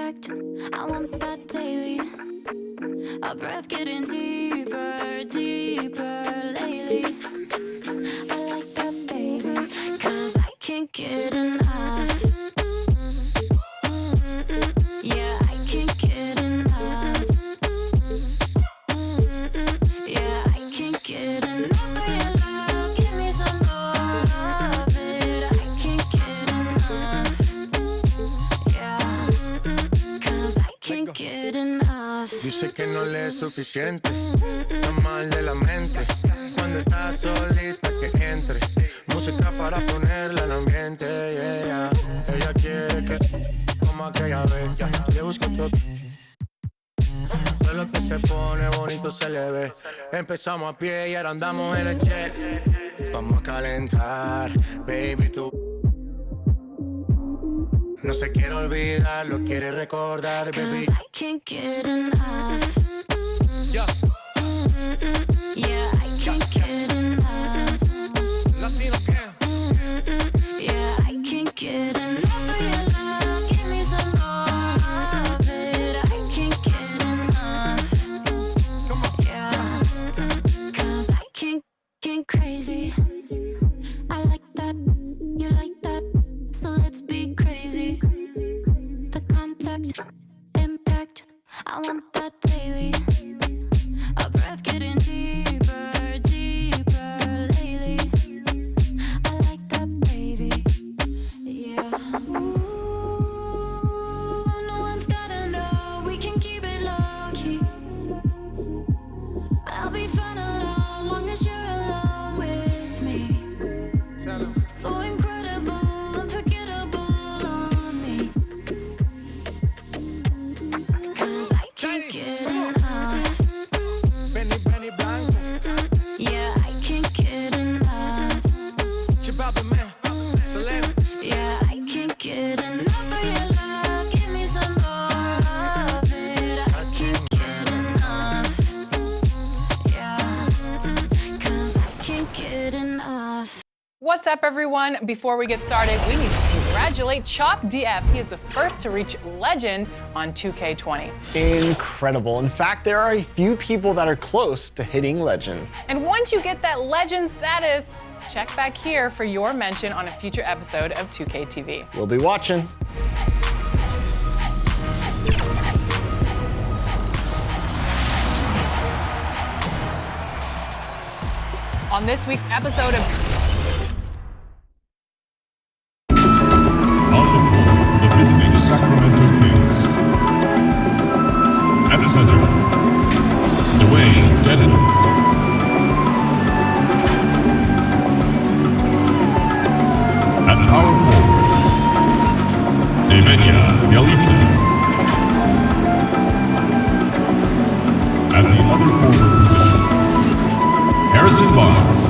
impact. I want that daily. Our breath getting deeper, deeper lately. I like that, baby, 'cause I can't get enough. Yeah, I can't get enough. Yeah, I can't get enough of your love. Give me some more of it. I can't get enough. Yeah, 'cause I can't get enough. Dice que no le es suficiente, está mal de la mente. Cuando está solita que entre, música para ponerla en ambiente, yeah. Ella quiere que como aquella vez, le busco todo. Todo lo que se pone bonito se le ve. Empezamos a pie y ahora andamos en el jet. Vamos a calentar, baby, tú. No se quiere olvidar, lo quiere recordar, baby. 'Cause I can't get enough. Yeah. Yeah, I can't get enough. Latino gang. Yeah, I can't get enough of your love. Give me some more of it. I can't get enough. Yeah, 'cause I can't crazy. I like that, you like that, so let's be crazy. The contact, impact, I want that daily. Our breath getting deeper, deeper lately. I like that, baby. Yeah. Ooh, no one's gotta know. We can keep it low key. I'll be fine alone, long as you're alone with me. So incredible, unforgettable on me. 'Cause I can't get enough. Benny Blanco. Yeah, I can't get enough. Chibaba man, Selena. Yeah, I can't get enough of your love. Give me some more of it. I can't get enough. Yeah, 'cause I can't get enough. What's up, everyone? Before we get started, we need to congratulate Chop DF. He is the first to reach legend on 2K20. Incredible. In fact, there are a few people that are close to hitting legend. And once you get that legend status, check back here for your mention on a future episode of 2K TV. We'll be watching. On this week's episode of On the floor for the visiting Sacramento Kings. At center, Dwayne Dedham. At power forward, Nemanja Bjelica. At the other forward position, Harrison Barnes.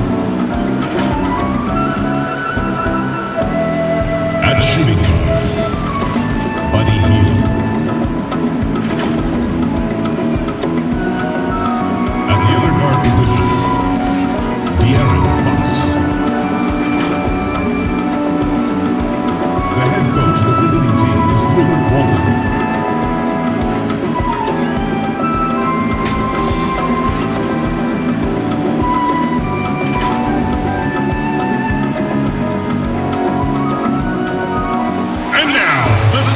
At shooting guard, Buddy Hield. At the other guard position, De'Aaron Fox. The head coach of the visiting team is Drew Walton.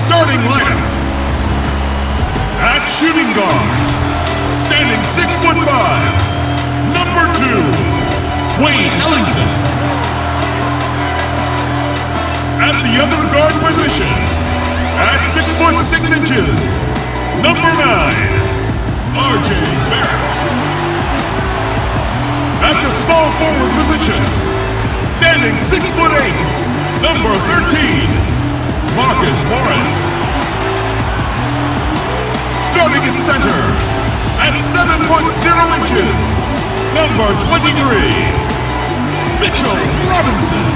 Starting lineup. At shooting guard, standing 6'5", number 2, Wayne Ellington. At the other guard position, at 6'6", number 9, RJ Barrett. At the small forward position, standing 6'8", number 13, Marcus Morris. Starting in center, at 7'0", number 23, Mitchell Robinson.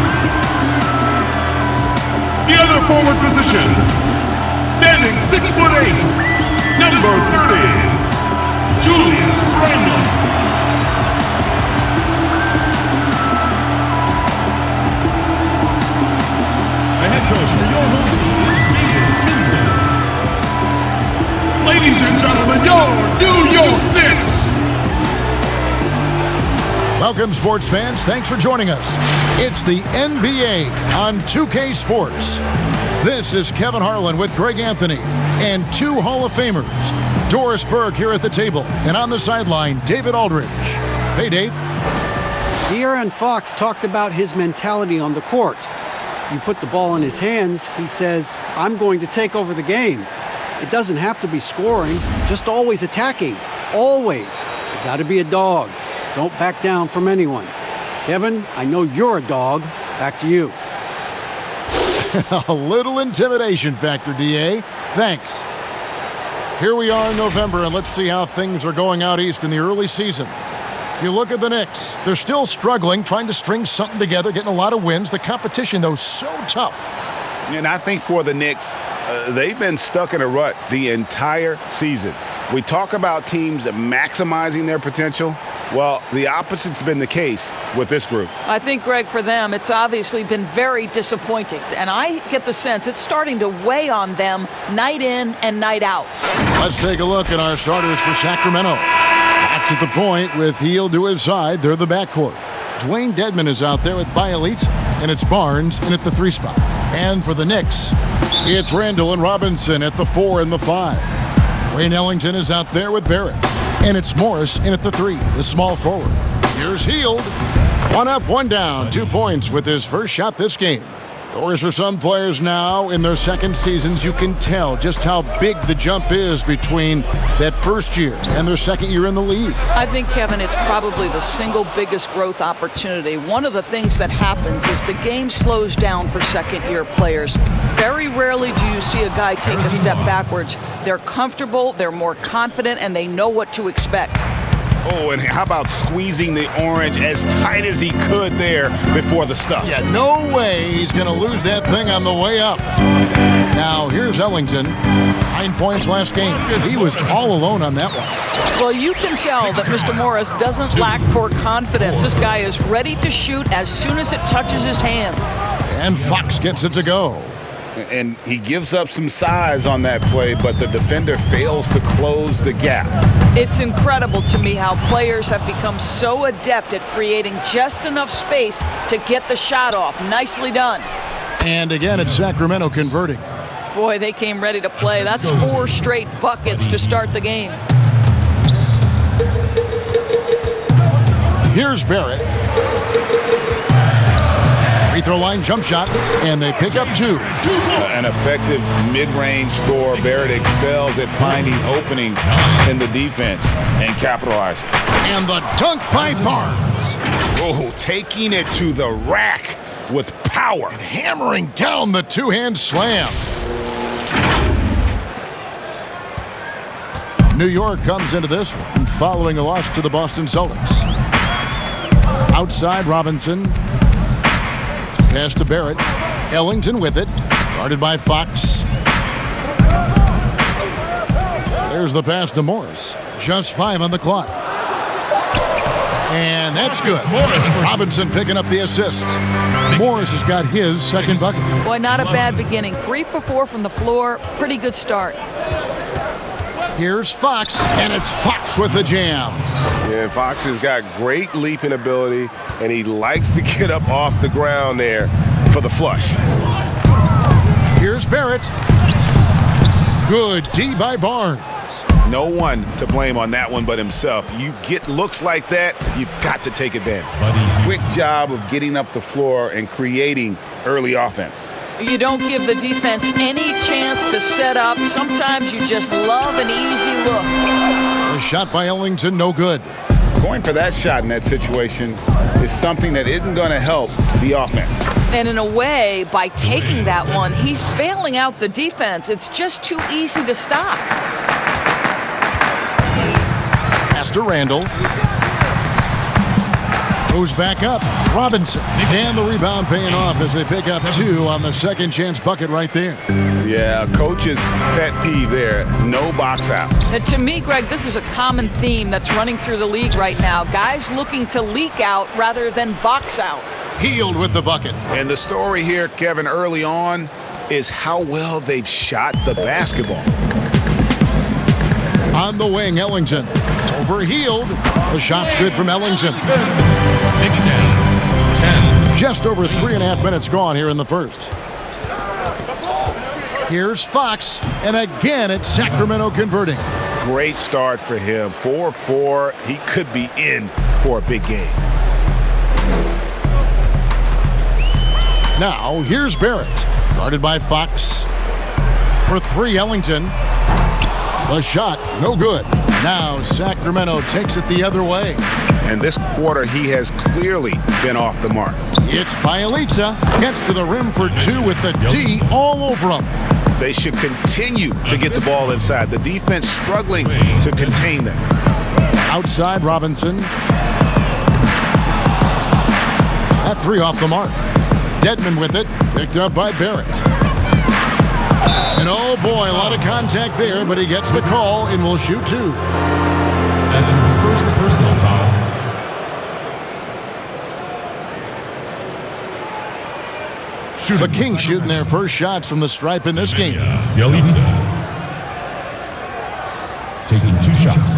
The other forward position, standing 6'8", number 30, Julius Randle. The head coach for your home team is David Finsdale. Ladies and gentlemen, your New York Knicks. Welcome, sports fans. Thanks for joining us. It's the NBA on 2K Sports. This is Kevin Harlan with Greg Anthony and two Hall of Famers. Doris Burke here at the table, and on the sideline, David Aldridge. Hey, Dave. De'Aaron Fox talked about his mentality on the court. You put the ball in his hands, he says, I'm going to take over the game. It doesn't have to be scoring, just always attacking. Always. You got to be a dog. Don't back down from anyone. Kevin, I know you're a dog. Back to you. A little intimidation factor, DA. Thanks. Here we are in November, and let's see how things are going out east in the early season. You look at the Knicks. They're still struggling, trying to string something together, getting a lot of wins. The competition, though, so tough. And I think for the Knicks, they've been stuck in a rut the entire season. We talk about teams maximizing their potential. Well, the opposite's been the case with this group. I think, Greg, for them, it's obviously been very disappointing. And I get the sense it's starting to weigh on them night in and night out. Let's take a look at our starters for Sacramento. That's at the point with Hield to his side. They're the backcourt. Dwayne Dedmon is out there with Bielitsa, and it's Barnes in at the 3 spot. And for the Knicks, it's Randle and Robinson at the 4 and the 5. Wayne Ellington is out there with Barrett. And it's Morris in at the 3, the small forward. Here's Hield. 1 up, 1 down. 2 points with his first shot this game. Or for some players now in their second seasons, you can tell just how big the jump is between that first year and their second year in the league. I think, Kevin, it's probably the single biggest growth opportunity. One of the things that happens is the game slows down for second-year players. Very rarely do you see a guy take a step backwards. They're comfortable, they're more confident, and they know what to expect. Oh, and how about squeezing the orange as tight as he could there before the stuff? Yeah, no way he's going to lose that thing on the way up. Now, here's Ellington. 9 points last game. He was all alone on that one. Well, you can tell that Mr. Morris doesn't lack for confidence. This guy is ready to shoot as soon as it touches his hands. And Fox gets it to go. And he gives up some size on that play, but the defender fails to close the gap. It's incredible to me how players have become so adept at creating just enough space to get the shot off. Nicely done. And again, it's Sacramento converting. Boy, they came ready to play. That's 4 straight buckets to start the game. Here's Barrett. Free throw line jump shot, and they pick up 2. An effective mid-range scorer. Barrett excels at finding openings in the defense and capitalizing. And the dunk by Barnes. Oh, taking it to the rack with power. And hammering down the 2-hand slam. New York comes into this one following a loss to the Boston Celtics. Outside, Robinson. Pass to Barrett. Ellington with it. Guarded by Fox. There's the pass to Morris. Just 5 on the clock. And that's good. Robinson picking up the assist. Morris has got his second bucket. Boy, not a bad beginning. 3 for 4 from the floor. Pretty good start. Here's Fox, and it's Fox with the jam. Yeah, Fox has got great leaping ability, and he likes to get up off the ground there for the flush. Here's Barrett. Good D by Barnes. No one to blame on that one but himself. You get looks like that, you've got to take advantage. Quick job of getting up the floor and creating early offense. You don't give the defense any chance to set up. Sometimes you just love an easy look. A shot by Ellington, no good. Going for that shot in that situation is something that isn't going to help the offense. And in a way, by taking that one, he's bailing out the defense. It's just too easy to stop. Pass to Randle. Goes back up. Robinson. And the rebound paying off as they pick up 2 on the second chance bucket right there. Yeah, coach's pet peeve there. No box out. And to me, Greg, this is a common theme that's running through the league right now. Guys looking to leak out rather than box out. Hield with the bucket. And the story here, Kevin, early on is how well they've shot the basketball. On the wing, Ellington. Overhealed. The shot's good from Ellington. Knicks down 10. Just over 3.5 minutes gone here in the first. Here's Fox, and again it's Sacramento converting. Great start for him. 4-4. He could be in for a big game. Now, here's Barrett. Guarded by Fox. For 3, Ellington. The shot, no good. Now, Sacramento takes it the other way. And this quarter, he has clearly been off the mark. It's Bielitsa. Gets to the rim for 2 with the D all over him. They should continue to get the ball inside. The defense struggling to contain them. Outside, Robinson. That 3 off the mark. Dedmon with it. Picked up by Barrett. And oh boy, a lot of contact there, but he gets the call and will shoot 2. That's his first personal foul. The Kings shooting their first shots from the stripe in this game. Bielitsa taking 2 shots.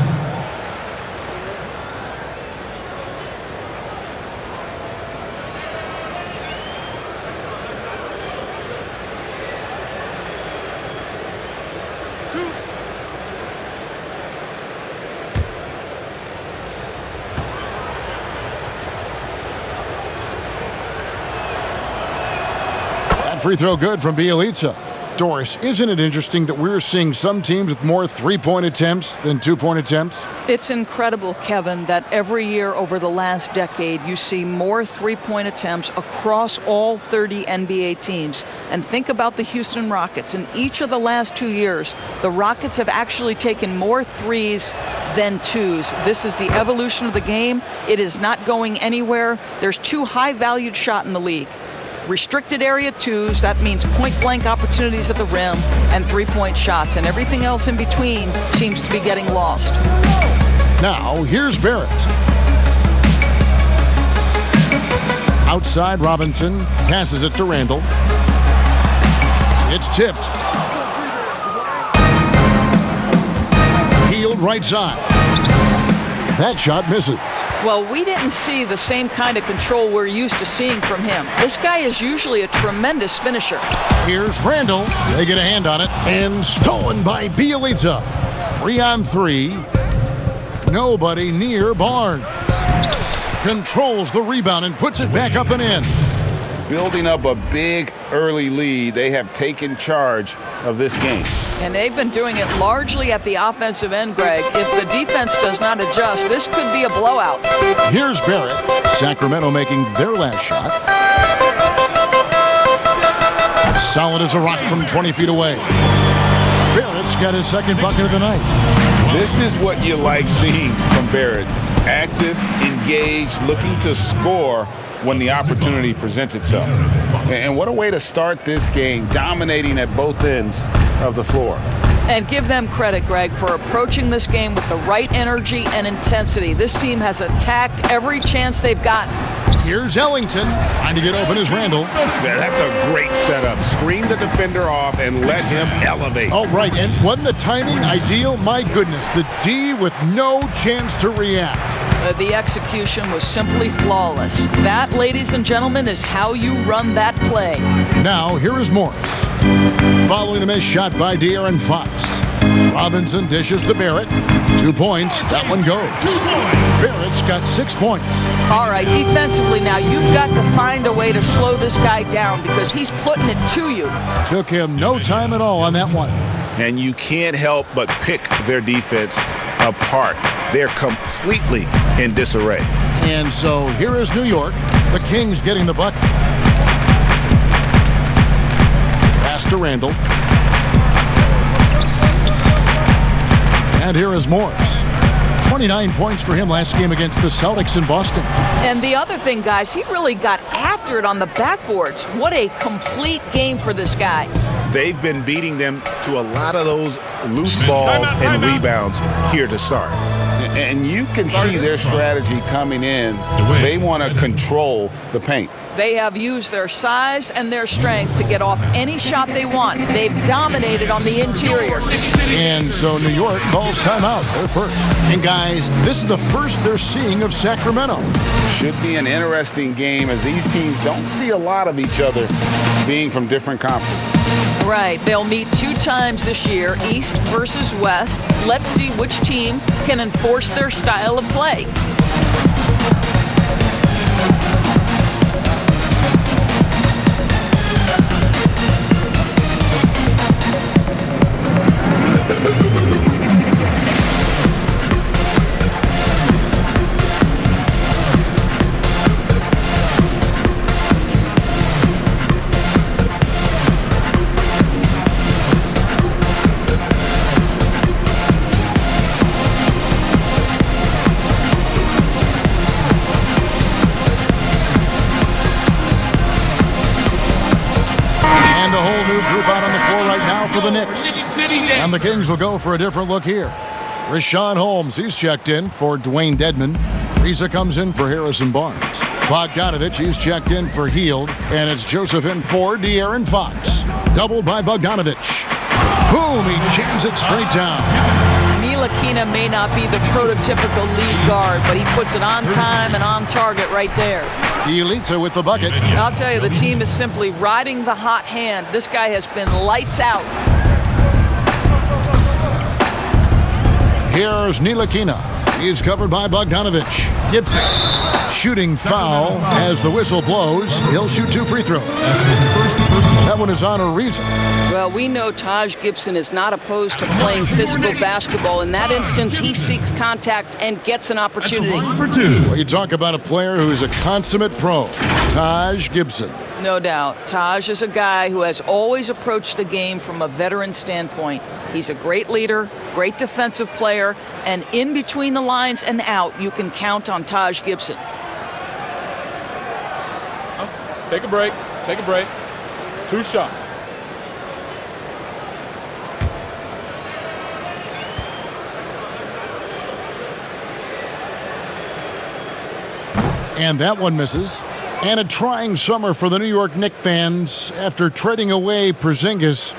Free throw good from Bielitsa. Doris, isn't it interesting that we're seeing some teams with more 3-point attempts than 2-point attempts? It's incredible, Kevin, that every year over the last decade you see more 3-point attempts across all 30 NBA teams. And think about the Houston Rockets. In each of the last 2 years, the Rockets have actually taken more 3s than 2s. This is the evolution of the game. It is not going anywhere. There's 2 high-valued shots in the league. Restricted area 2s, that means point-blank opportunities at the rim, and 3-point shots, and everything else in between seems to be getting lost. Now, here's Barrett. Outside, Robinson passes it to Randle. It's tipped. Healed right side. That shot misses. Well, we didn't see the same kind of control we're used to seeing from him. This guy is usually a tremendous finisher. Here's Randle. They get a hand on it. And stolen by Bielitsa. 3-on-3. Nobody near Barnes. Controls the rebound and puts it back up and in. Building up a big early lead. They have taken charge of this game. And they've been doing it largely at the offensive end, Greg. If the defense does not adjust, this could be a blowout. Here's Barrett. Sacramento making their last shot. Solid as a rock from 20 feet away. Barrett's got his second bucket of the night. This is what you like seeing from Barrett. Active, engaged, looking to score when the opportunity presents itself. And what a way to start this game, dominating at both ends of the floor. And give them credit, Greg, for approaching this game with the right energy and intensity. This team has attacked every chance they've gotten. Here's Ellington trying to get open as Randle. That's a great setup. Screen the defender off and let him elevate. Oh, right. And wasn't the timing ideal? My goodness. The D with no chance to react. The execution was simply flawless. That, ladies and gentlemen, is how you run that play. Now, here is Morris. Following the missed shot by De'Aaron Fox. Robinson dishes to Barrett. 2 points. That one goes. 2 points. Barrett's got 6 points. All right, defensively now, you've got to find a way to slow this guy down because he's putting it to you. Took him no time at all on that one. And you can't help but pick their defense apart. They're completely in disarray. And so here is New York. The Kings getting the bucket. Pass to Randle. And here is Morris. 29 points for him last game against the Celtics in Boston. And the other thing, guys, he really got after it on the backboards. What a complete game for this guy. They've been beating them to a lot of those loose balls and rebounds here to start. And you can see their strategy coming in. They want to control the paint. They have used their size and their strength to get off any shot they want. They've dominated on the interior. And so New York calls timeout. They're first. And guys, this is the first they're seeing of Sacramento. Should be an interesting game as these teams don't see a lot of each other being from different conferences. Right. They'll meet 2 times this year, East versus West. Let's see which team can enforce their style of play. For the Knicks. And the Kings will go for a different look here. Rashawn Holmes, he's checked in for Dwayne Dedmon. Reza comes in for Harrison Barnes. Bogdanovich, he's checked in for Hield. And it's Joseph in for De'Aaron Fox. Doubled by Bogdanovich. Boom, he jams it straight down. Ntilikina may not be the prototypical lead guard, but he puts it on time and on target right there. Elitsa with the bucket. I'll tell you, the team is simply riding the hot hand. This guy has been lights out. Here's Ntilikina. He's covered by Bogdanovich. Gibson. Shooting foul as the whistle blows. He'll shoot 2 free throws. That one is on Ariza. Well, we know Taj Gibson is not opposed to playing physical basketball. In that instance, he seeks contact and gets an opportunity. Well, you talk about a player who is a consummate pro. Taj Gibson. No doubt. Taj is a guy who has always approached the game from a veteran standpoint. He's a great leader, great defensive player, and in between the lines and out, you can count on Taj Gibson. Take a break. 2 shots. And that one misses. And a trying summer for the New York Knicks fans. After trading away Porzingis,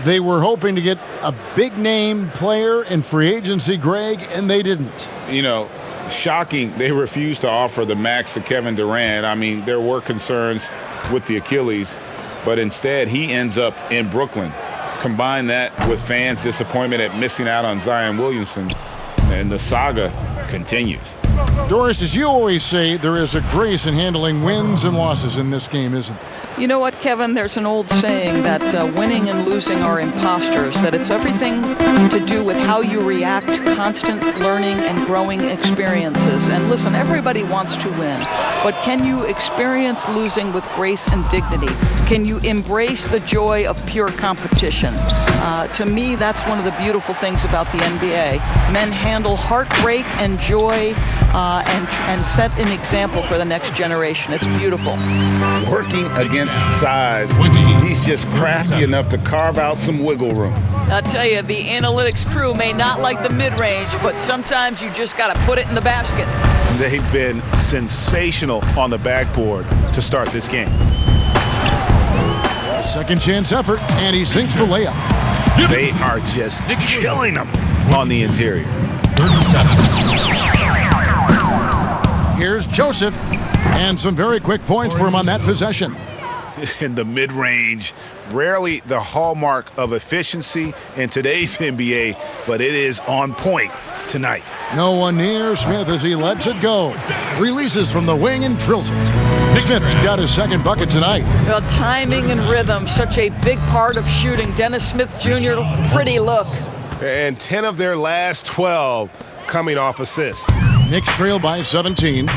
they were hoping to get a big-name player in free agency, Greg, and they didn't. You know, shocking they refused to offer the max to Kevin Durant. I mean, there were concerns with the Achilles, but instead he ends up in Brooklyn. Combine that with fans' disappointment at missing out on Zion Williamson, and the saga continues. Doris, as you always say, there is a grace in handling wins and losses in this game, isn't there? You know what, Kevin? There's an old saying that winning and losing are imposters, that it's everything to do with how you react to constant learning and growing experiences. And listen, everybody wants to win, but can you experience losing with grace and dignity? Can you embrace the joy of pure competition? To me, that's one of the beautiful things about the NBA. Men handle heartbreak and joy and set an example for the next generation. It's beautiful. Working against size, he's just crafty enough to carve out some wiggle room. I'll tell you, the analytics crew may not like the mid-range, but sometimes you just got to put it in the basket. They've been sensational on the backboard to start this game. A second chance effort, and he sinks the layup. They are just killing them on the interior. 37. Here's Joseph, and some very quick points for him on that possession. In the mid-range, rarely the hallmark of efficiency in today's NBA, but it is on point tonight. No one near Smith as he lets it go. Releases from the wing and drills it. Smith's got his second bucket tonight. Well, timing and rhythm, such a big part of shooting. Dennis Smith Jr., pretty look. And 10 of their last 12 coming off assists. Knicks trail by 17.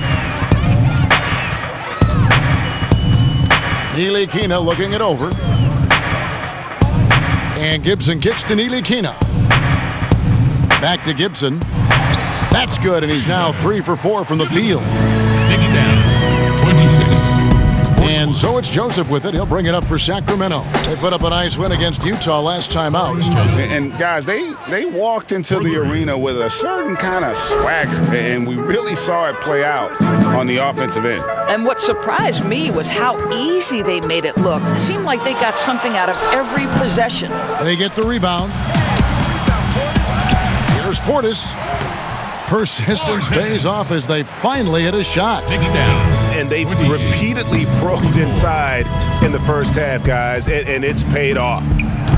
Ntilikina looking it over. And Gibson kicks to Ntilikina. Back to Gibson. That's good, and he's now 3 for 4 from the field. Knicks down 26. And so it's Joseph with it. He'll bring it up for Sacramento. They put up a nice win against Utah last time out. And guys, they walked into the arena with a certain kind of swagger, and we really saw it play out on the offensive end. And what surprised me was how easy they made it look. It seemed like they got something out of every possession. They get the rebound. Here's Portis. Persistence pays off as they finally hit a shot. And they've repeatedly probed inside in the first half, guys, and it's paid off.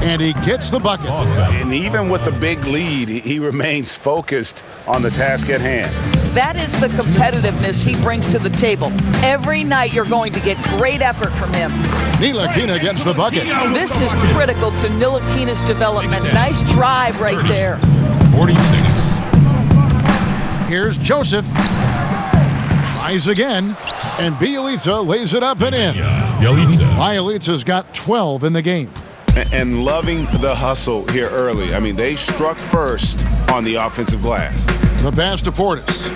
And he gets the bucket. And even with the big lead, he remains focused on the task at hand. That is the competitiveness he brings to the table. Every night you're going to get great effort from him. Ntilikina gets the bucket. This is critical to Ntilikina's development. Nice drive right there. 46. Here's Joseph. Tries again. And Bielitsa lays it up and in. Bielitsa's got 12 in the game. And loving the hustle here early. I mean, they struck first on the offensive glass. The pass to Portis.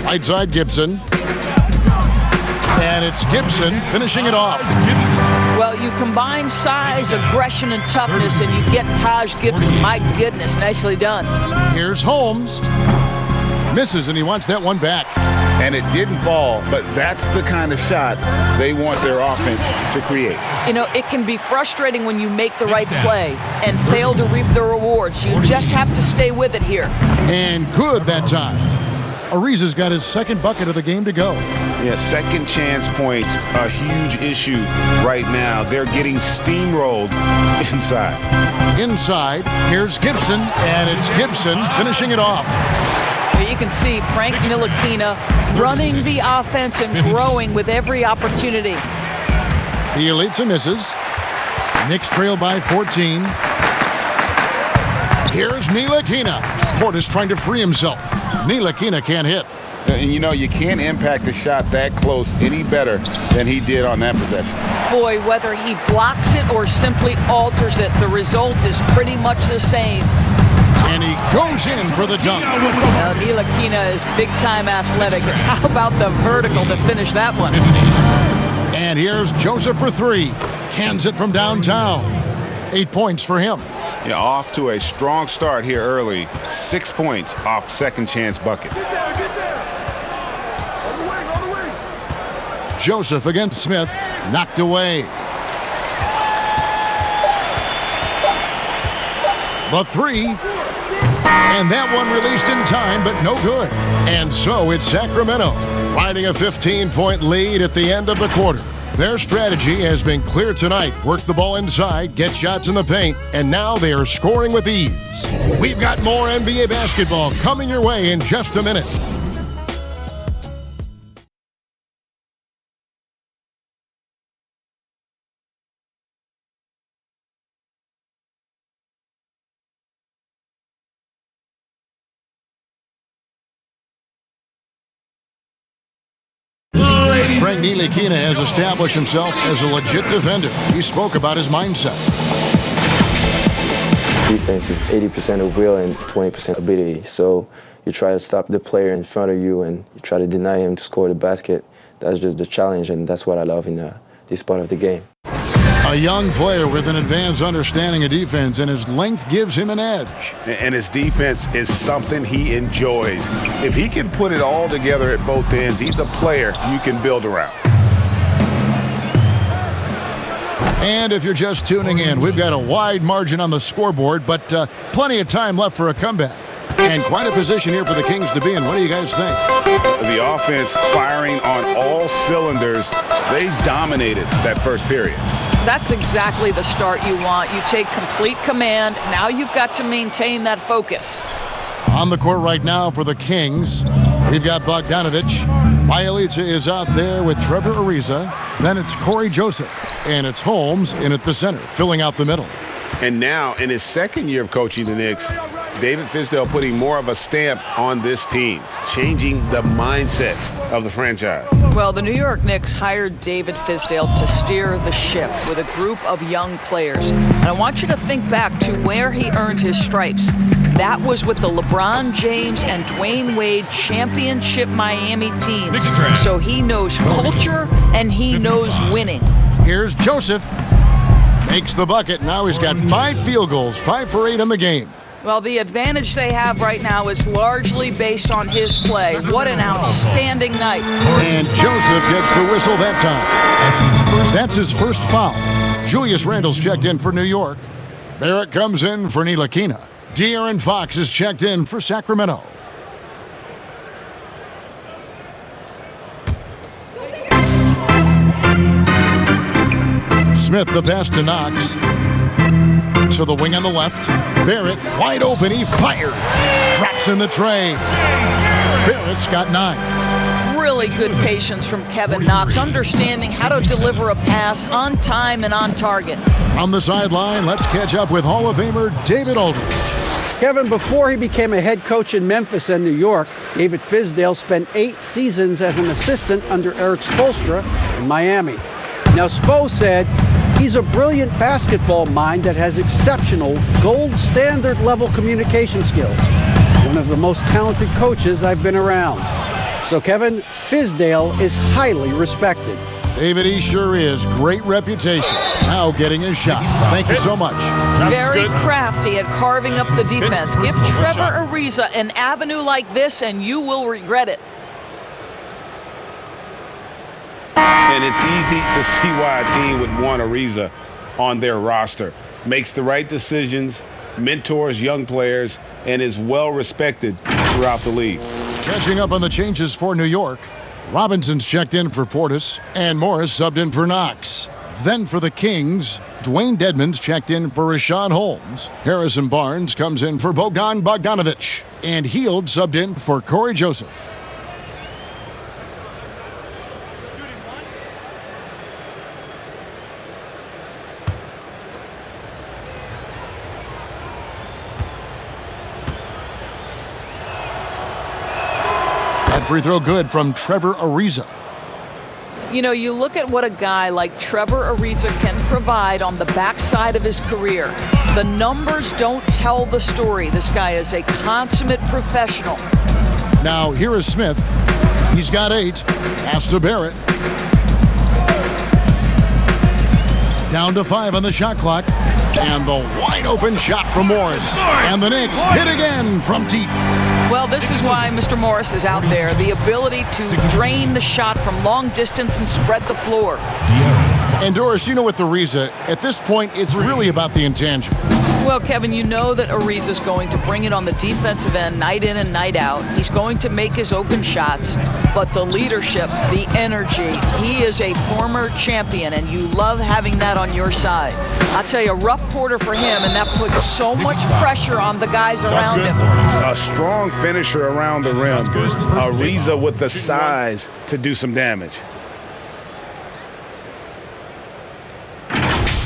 Right side Gibson. And it's Gibson finishing it off. Well, you combine size, aggression, and toughness, and you get Taj Gibson. My goodness, nicely done. Here's Holmes. Misses, and he wants that one back. And it didn't fall, but that's the kind of shot they want their offense to create. You know, it can be frustrating when you make the right play and fail to reap the rewards. You just have to stay with it here. And good that time. Ariza's got his second bucket of the game to go. Yeah, second chance points, a huge issue right now. They're getting steamrolled inside. Inside, here's Gibson, and it's Gibson finishing it off. You can see Frank Ntilikina running the offense and growing with every opportunity. Bielitsa misses. Knicks trail by 14. Here's Ntilikina. Portis trying to free himself. Ntilikina can't hit. And you know, you can't impact a shot that close any better than he did on that possession. Boy, whether he blocks it or simply alters it, the result is pretty much the same. And he goes in for the dunk. Now, Ntilikina is big-time athletic. How about the vertical to finish that one? And here's Joseph for three. Cans it from downtown. 8 points for him. Yeah, off to a strong start here early. 6 points off second chance buckets. Joseph against Smith. Knocked away. The three. And that one released in time, but no good. And so it's Sacramento, riding a 15-point lead at the end of the quarter. Their strategy has been clear tonight. Work the ball inside, get shots in the paint, and now they are scoring with ease. We've got more NBA basketball coming your way in just a minute. Frank Ntilikina has established himself as a legit defender. He spoke about his mindset. Defense is 80% of will and 20% ability. So you try to stop the player in front of you and you try to deny him to score the basket. That's just the challenge, and that's what I love in this part of the game. A young player with an advanced understanding of defense, and his length gives him an edge. And his defense is something he enjoys. If he can put it all together at both ends, he's a player you can build around. And if you're just tuning in, we've got a wide margin on the scoreboard, but plenty of time left for a comeback. And quite a position here for the Kings to be in. What do you guys think? The offense firing on all cylinders. They dominated that first period. That's exactly the start you want. You take complete command. Now you've got to maintain that focus. On the court right now for the Kings, we've got Bogdanovich. Bielitsa is out there with Trevor Ariza. Then it's Corey Joseph. And it's Holmes in at the center, filling out the middle. And now, in his second year of coaching the Knicks, David Fizdale putting more of a stamp on this team, changing the mindset of the franchise. Well, the New York Knicks hired David Fizdale to steer the ship with a group of young players. And I want you to think back to where he earned his stripes. That was with the LeBron James and Dwayne Wade championship Miami teams. So he knows culture and he knows winning. Here's Joseph. Makes the bucket. Now he's got 5 field goals, 5 for 8 in the game. Well, the advantage they have right now is largely based on his play. What an outstanding night. And Joseph gets the whistle that time. That's his first foul. Julius Randle's checked in for New York. Barrett comes in for Ntilikina. De'Aaron Fox is checked in for Sacramento. Smith the pass to Knox. To the wing on the left. Barrett wide open. He fires. Drops in the tray. Barrett's got 9. Really good patience from Kevin Knox, understanding how to deliver a pass on time and on target. On the sideline, let's catch up with Hall of Famer David Aldridge. Kevin, before he became a head coach in Memphis and New York, David Fizdale spent 8 seasons as an assistant under Eric Spoelstra in Miami. Now, Spo said he's a brilliant basketball mind that has exceptional, gold standard level communication skills. One of the most talented coaches I've been around. So, Kevin, Fizdale is highly respected. David, he sure is. Great reputation. Now getting his shots. Thank you so much. Very crafty at carving up the defense. Give Trevor Ariza an avenue like this and you will regret it. And it's easy to see why a team would want Ariza on their roster. Makes the right decisions, mentors young players, and is well respected throughout the league. Catching up on the changes for New York. Robinson's checked in for Portis, and Morris subbed in for Knox. Then for the Kings, Dwayne Dedmon's checked in for Rashawn Holmes. Harrison Barnes comes in for Bogdan Bogdanovic, and Hield subbed in for Corey Joseph. That free throw good from Trevor Ariza. You know, you look at what a guy like Trevor Ariza can provide on the backside of his career. The numbers don't tell the story. This guy is a consummate professional. Now, here is Smith. He's got 8. Pass to Barrett. Down to 5 on the shot clock. And the wide open shot from Morris. And the Knicks hit again from deep. Well, this is why Mr. Morris is out there. The ability to drain the shot from long distance and spread the floor. And Doris, you know with Ariza, at this point, it's really about the intangible. Well, Kevin, you know that Ariza's going to bring it on the defensive end night in and night out. He's going to make his open shots, but the leadership, the energy, he is a former champion, and you love having that on your side. I'll tell you, a rough quarter for him, and that puts so much pressure on the guys around him. A strong finisher around the rim. Ariza with the size to do some damage.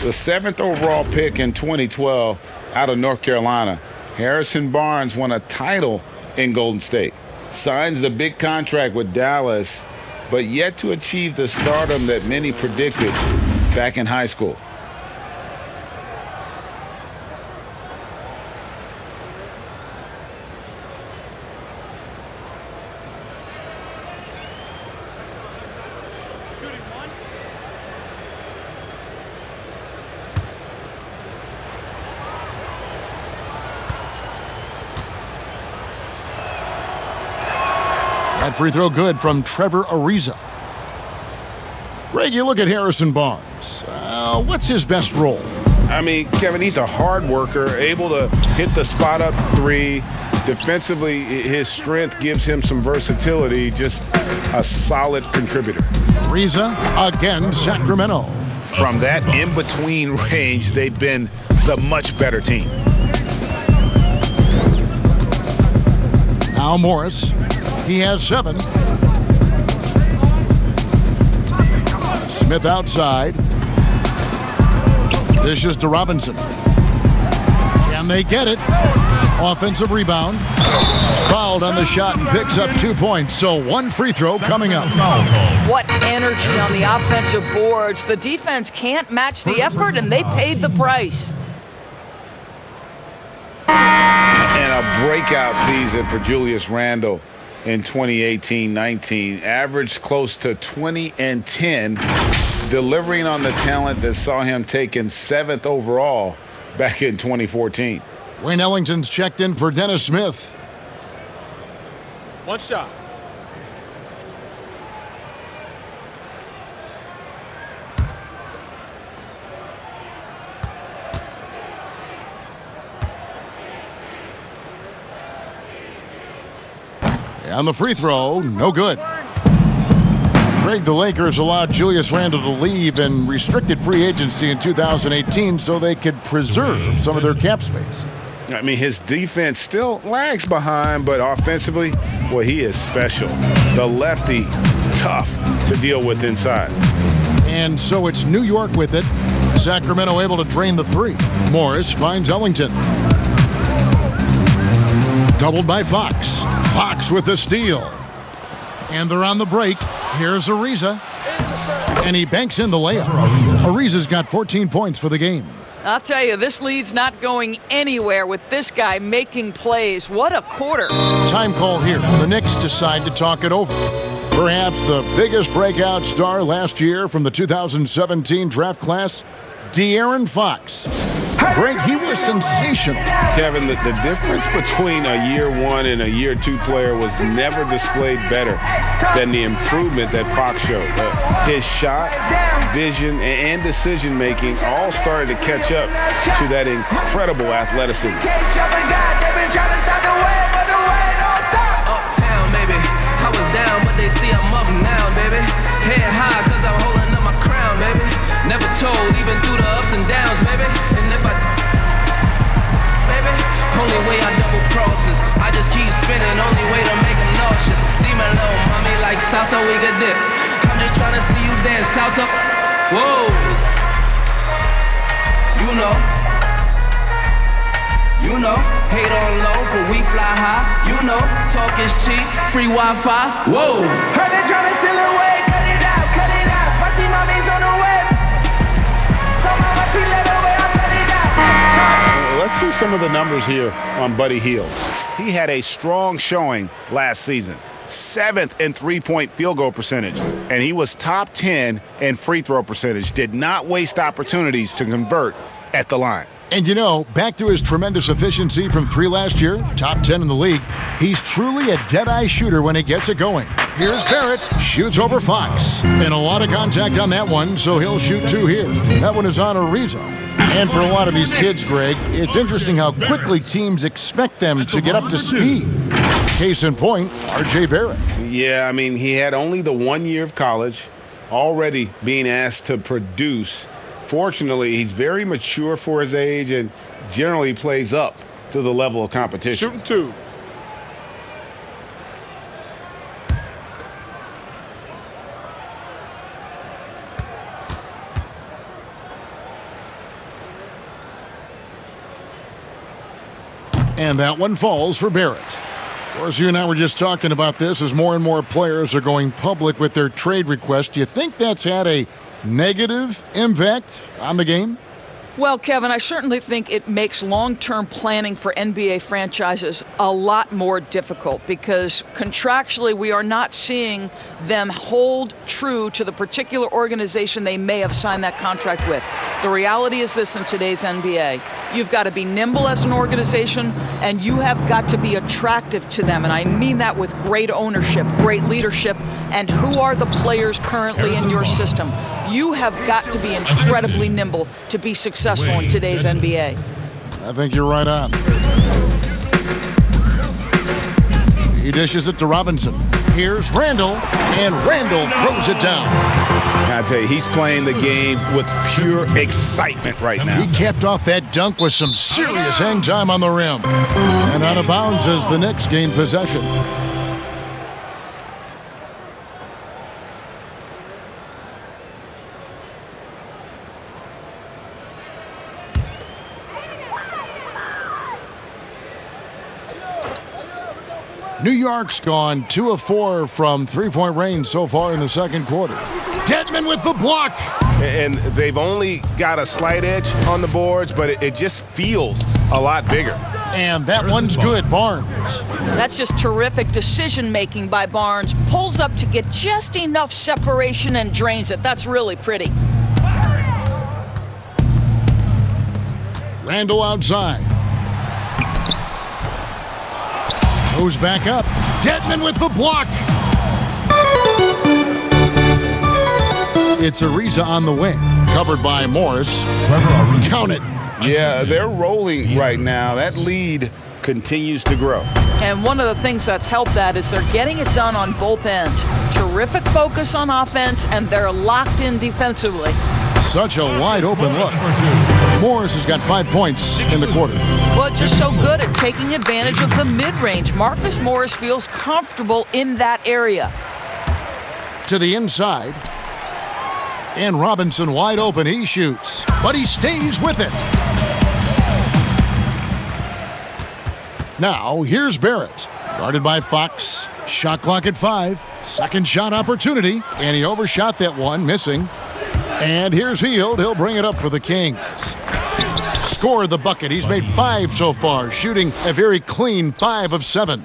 The 7th overall pick in 2012 out of North Carolina, Harrison Barnes won a title in Golden State. Signs the big contract with Dallas, but yet to achieve the stardom that many predicted back in high school. That free throw good from Trevor Ariza. Greg, you look at Harrison Barnes. What's his best role? I mean, Kevin, he's a hard worker, able to hit the spot-up 3. Defensively, his strength gives him some versatility, just a solid contributor. Ariza, again, Sacramento. From that in-between range, they've been the much better team. Now Morris. He has 7. Smith outside. Dishes to Robinson. Can they get it? Offensive rebound. Fouled on the shot and picks up 2 points. So 1 free throw coming up. What energy on the offensive boards. The defense can't match the effort, and they paid the price. And a breakout season for Julius Randle in 2018-19. Averaged close to 20 and 10, delivering on the talent that saw him taken 7th overall back in 2014. Wayne Ellington's checked in for Dennis Smith. One shot. On the free throw, no good. Greg, the Lakers allowed Julius Randle to leave and restricted free agency in 2018 so they could preserve some of their cap space. I mean, his defense still lags behind, but offensively, well, he is special. The lefty, tough to deal with inside. And so it's New York with it. Sacramento able to drain the three. Morris finds Ellington. Doubled by Fox. Fox with the steal. And they're on the break. Here's Ariza. And he banks in the layup. Ariza's got 14 points for the game. I'll tell you, this lead's not going anywhere with this guy making plays. What a quarter. Time call here. The Knicks decide to talk it over. Perhaps the biggest breakout star last year from the 2017 draft class, De'Aaron Fox. Greg, he was sensational. Kevin, the difference between a year one and a year two player was never displayed better than the improvement that Fox showed. His shot, vision, and decision-making all started to catch up to that incredible athleticism. Uptown, baby. I was down, but they see I'm up now, baby. Head high, cause I'm holding up my crown, baby. Never told, even through the ups and downs, baby. And if I, baby, only way I double crosses. I just keep spinning, only way to make them nauseous. Demon low, mommy, like salsa, we could dip. I'm just trying to see you dance, salsa. Whoa. You know, hate on low, but we fly high. You know, talk is cheap, free Wi-Fi. Whoa. Heard they tryna steal away, cut it out, cut it out. Spicy mommy's on the way. Let's see some of the numbers here on Buddy Hield. He had a strong showing last season. 7th in three-point field goal percentage. And he was top 10 in free throw percentage. Did not waste opportunities to convert at the line. And you know, back to his tremendous efficiency from three last year, top 10 in the league, he's truly a dead-eye shooter when he gets it going. Here's Barrett, shoots over Fox. And a lot of contact on that one, so he'll shoot two here. That one is on Ariza. And for a lot of these kids, Greg, it's interesting how quickly teams expect them to get up to speed. Case in point, R.J. Barrett. Yeah, I mean, he had only the 1 year of college, already being asked to produce. Fortunately, he's very mature for his age and generally plays up to the level of competition. Shooting two. And that one falls for Barrett. Of course, you and I were just talking about this as more and more players are going public with their trade requests. Do you think that's had a negative impact on the game? Well, Kevin, I certainly think it makes long-term planning for NBA franchises a lot more difficult because contractually we are not seeing them hold true to the particular organization they may have signed that contract with. The reality is this in today's NBA. You've got to be nimble as an organization, and you have got to be attractive to them. And I mean that with great ownership, great leadership, and who are the players currently in your system. You have got to be incredibly nimble to be successful in today's NBA. I think you're right on. He dishes it to Robinson. Here's Randle, and Randle throws it down. I tell you, he's playing the game with pure excitement right now. He capped off that dunk with some serious hang time on the rim. And out of bounds as the Knicks gain possession. New York's gone 2 of 4 from three-point range so far in the second quarter. Dedmon with the block. And they've only got a slight edge on the boards, but it just feels a lot bigger. And that one's good, Barnes. That's just terrific decision-making by Barnes. Pulls up to get just enough separation and drains it. That's really pretty. Randle outside. Goes back up. Dedmon with the block. It's Ariza on the wing. Covered by Morris. Count it. Yeah, they're rolling right now. That lead continues to grow. And one of the things that's helped that is they're getting it done on both ends. Terrific focus on offense, and they're locked in defensively. Such a wide open look. Morris has got 5 points in the quarter. Well, just so good at taking advantage of the mid-range. Marcus Morris feels comfortable in that area. To the inside. And Robinson wide open. He shoots, but he stays with it. Now, here's Barrett. Guarded by Fox. Shot clock at 5. Second shot opportunity. And he overshot that one, missing. And here's Hield. He'll bring it up for the Kings. Score the bucket. He's made 5 so far, shooting a very clean 5 of 7.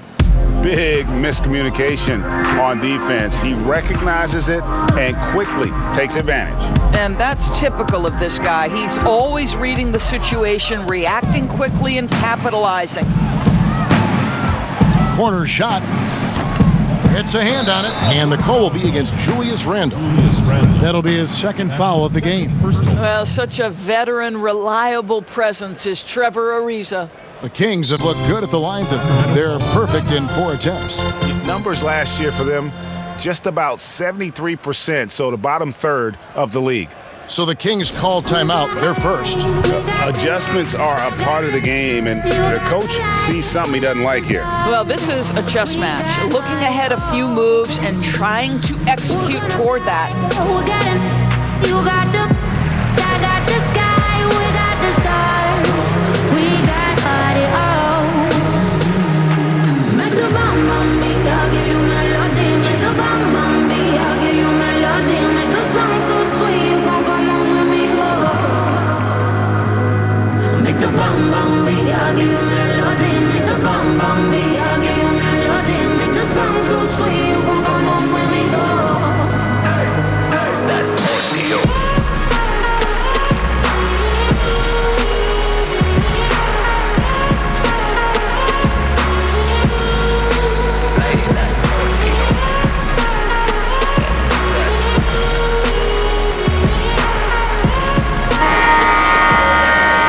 Big miscommunication on defense. He recognizes it and quickly takes advantage. And that's typical of this guy. He's always reading the situation, reacting quickly, and capitalizing. Corner shot. Gets a hand on it, and the call will be against Julius Randle. That'll be his second foul of the game. Well, such a veteran, reliable presence is Trevor Ariza. The Kings have looked good at the line. They're perfect in 4 attempts. Numbers last year for them, just about 73%, so the bottom third of the league. So the Kings call timeout. They're first. Adjustments are a part of the game, and the coach sees something he doesn't like here. Well, this is a chess match. Looking ahead a few moves and trying to execute toward that. You got the, I got the sky, we got the stars, we got party all. Make the bomb bomb beat, I'll give you melody. Make the bomb bomb beat, I'll give you melody. Make the song so sweet, you gon' come on with me, oh. Make the bomb bomb beat, I'll give you melody. Make the bomb bomb beat, I'll give you melody. Make the song so sweet, you gon' come on with me, oh.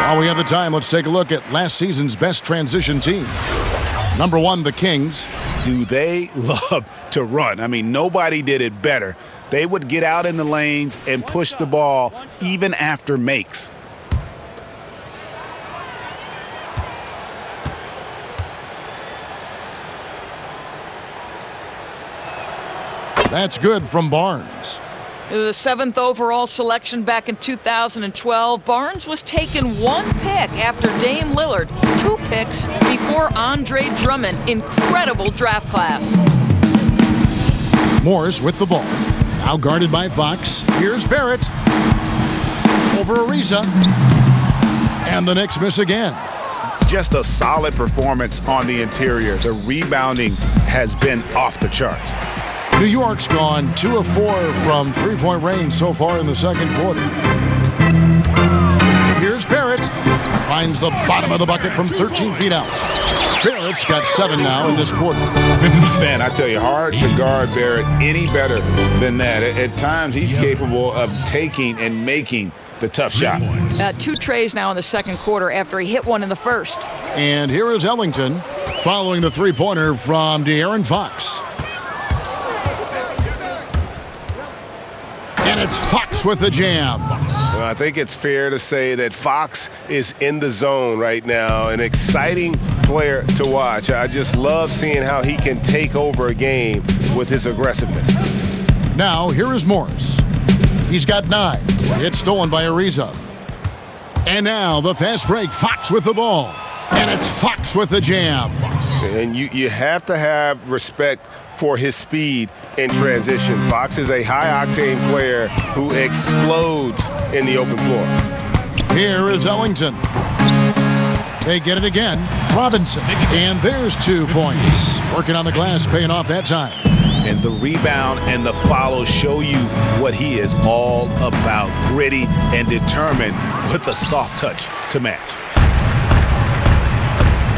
While we have the time, let's take a look at last season's best transition team. Number 1, the Kings. Do they love to run? I mean, nobody did it better. They would get out in the lanes and push the ball even after makes. That's good from Barnes. The 7th overall selection back in 2012, Barnes was taken 1 pick after Dame Lillard, 2 picks before Andre Drummond. Incredible draft class. Morris with the ball. Now guarded by Fox. Here's Barrett. Over Ariza. And the Knicks miss again. Just a solid performance on the interior. The rebounding has been off the charts. New York's gone 2 of 4 from three-point range so far in the second quarter. Here's Barrett. Finds the bottom of the bucket from 13 feet out. Barrett's got 7 now in this quarter. 50%. I tell you, hard to guard Barrett any better than that. At times, he's capable of taking and making the tough shot. 2 trays now in the second quarter after he hit one in the first. And here is Ellington following the three-pointer from De'Aaron Fox. And it's Fox with the jam. Well, I think it's fair to say that Fox is in the zone right now, an exciting player to watch. I just love seeing how he can take over a game with his aggressiveness. Now, here is Morris. He's got 9. It's stolen by Ariza. And now, the fast break, Fox with the ball. And it's Fox with the jam. And you have to have respect for his speed in transition. Fox is a high-octane player who explodes in the open floor. Here is Ellington. They get it again. Robinson. And there's 2 points. Working on the glass, paying off that time. And the rebound and the follow show you what he is all about. Gritty and determined with a soft touch to match.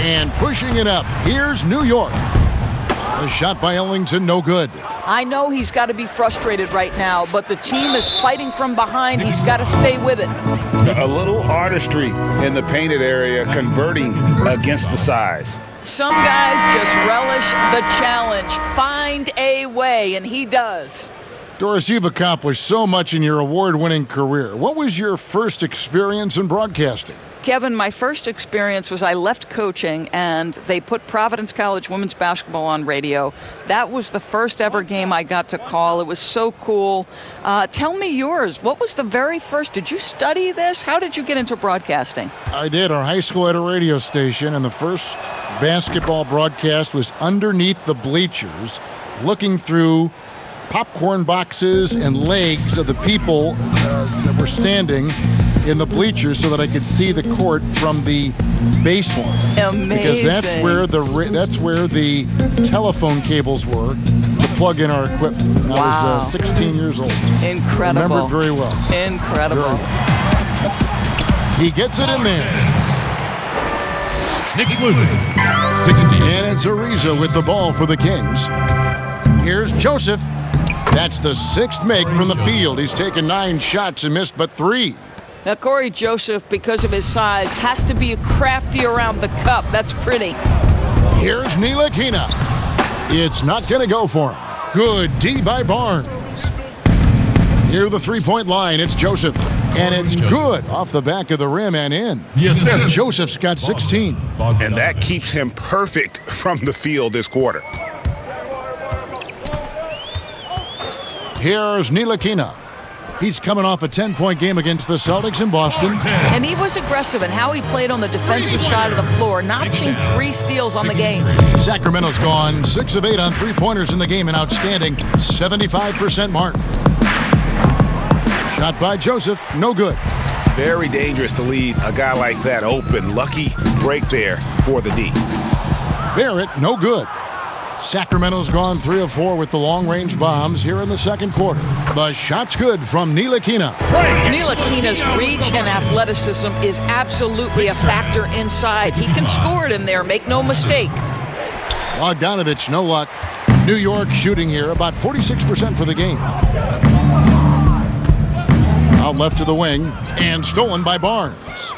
And pushing it up, here's New York. The shot by Ellington, no good. I know he's got to be frustrated right now, but the team is fighting from behind. He's got to stay with it. A little artistry in the painted area, converting against the size. Some guys just relish the challenge. Find a way, and he does. Doris, you've accomplished so much in your award-winning career. What was your first experience in broadcasting? Kevin, my first experience was I left coaching, and they put Providence College women's basketball on radio. That was the first ever game I got to call. It was so cool. Tell me yours. What was the very first? Did you study this? How did you get into broadcasting? I did. Our high school had a radio station, and the first basketball broadcast was underneath the bleachers, looking through popcorn boxes and legs of the people that were standing in the bleachers so that I could see the court from the baseline. Amazing. Because that's where the telephone cables were to plug in our equipment. I was 16 years old. Incredible. Remember it very well. Incredible. He gets it in there. Knicks losing. 16. And it's Ariza with the ball for the Kings. Here's Joseph. That's the 6th make from the field. He's taken 9 shots and missed but 3. Now, Corey Joseph, because of his size, has to be crafty around the cup. That's pretty. Here's Ntilikina. It's not going to go for him. Good D by Barnes. Near the three-point line, it's Joseph. And it's good off the back of the rim and in. Yes, sir. Joseph's got 16. And that keeps him perfect from the field this quarter. Here's Ntilikina. He's coming off a 10-point game against the Celtics in Boston. And he was aggressive in how he played on the defensive side of the floor, notching 3 steals on the game. Sacramento's gone 6 of 8 on three-pointers in the game, an outstanding 75% mark. Shot by Joseph, no good. Very dangerous to leave a guy like that open. Lucky break there for the D. Barrett, no good. Sacramento's gone 3 of 4 with the long-range bombs here in the second quarter. The shot's good from Ntilikina. Ntilikina's reach and athleticism is absolutely a factor inside. He can score it in there, make no mistake. Bogdanovich, no luck. New York shooting here, about 46% for the game. Out left to the wing, and stolen by Barnes.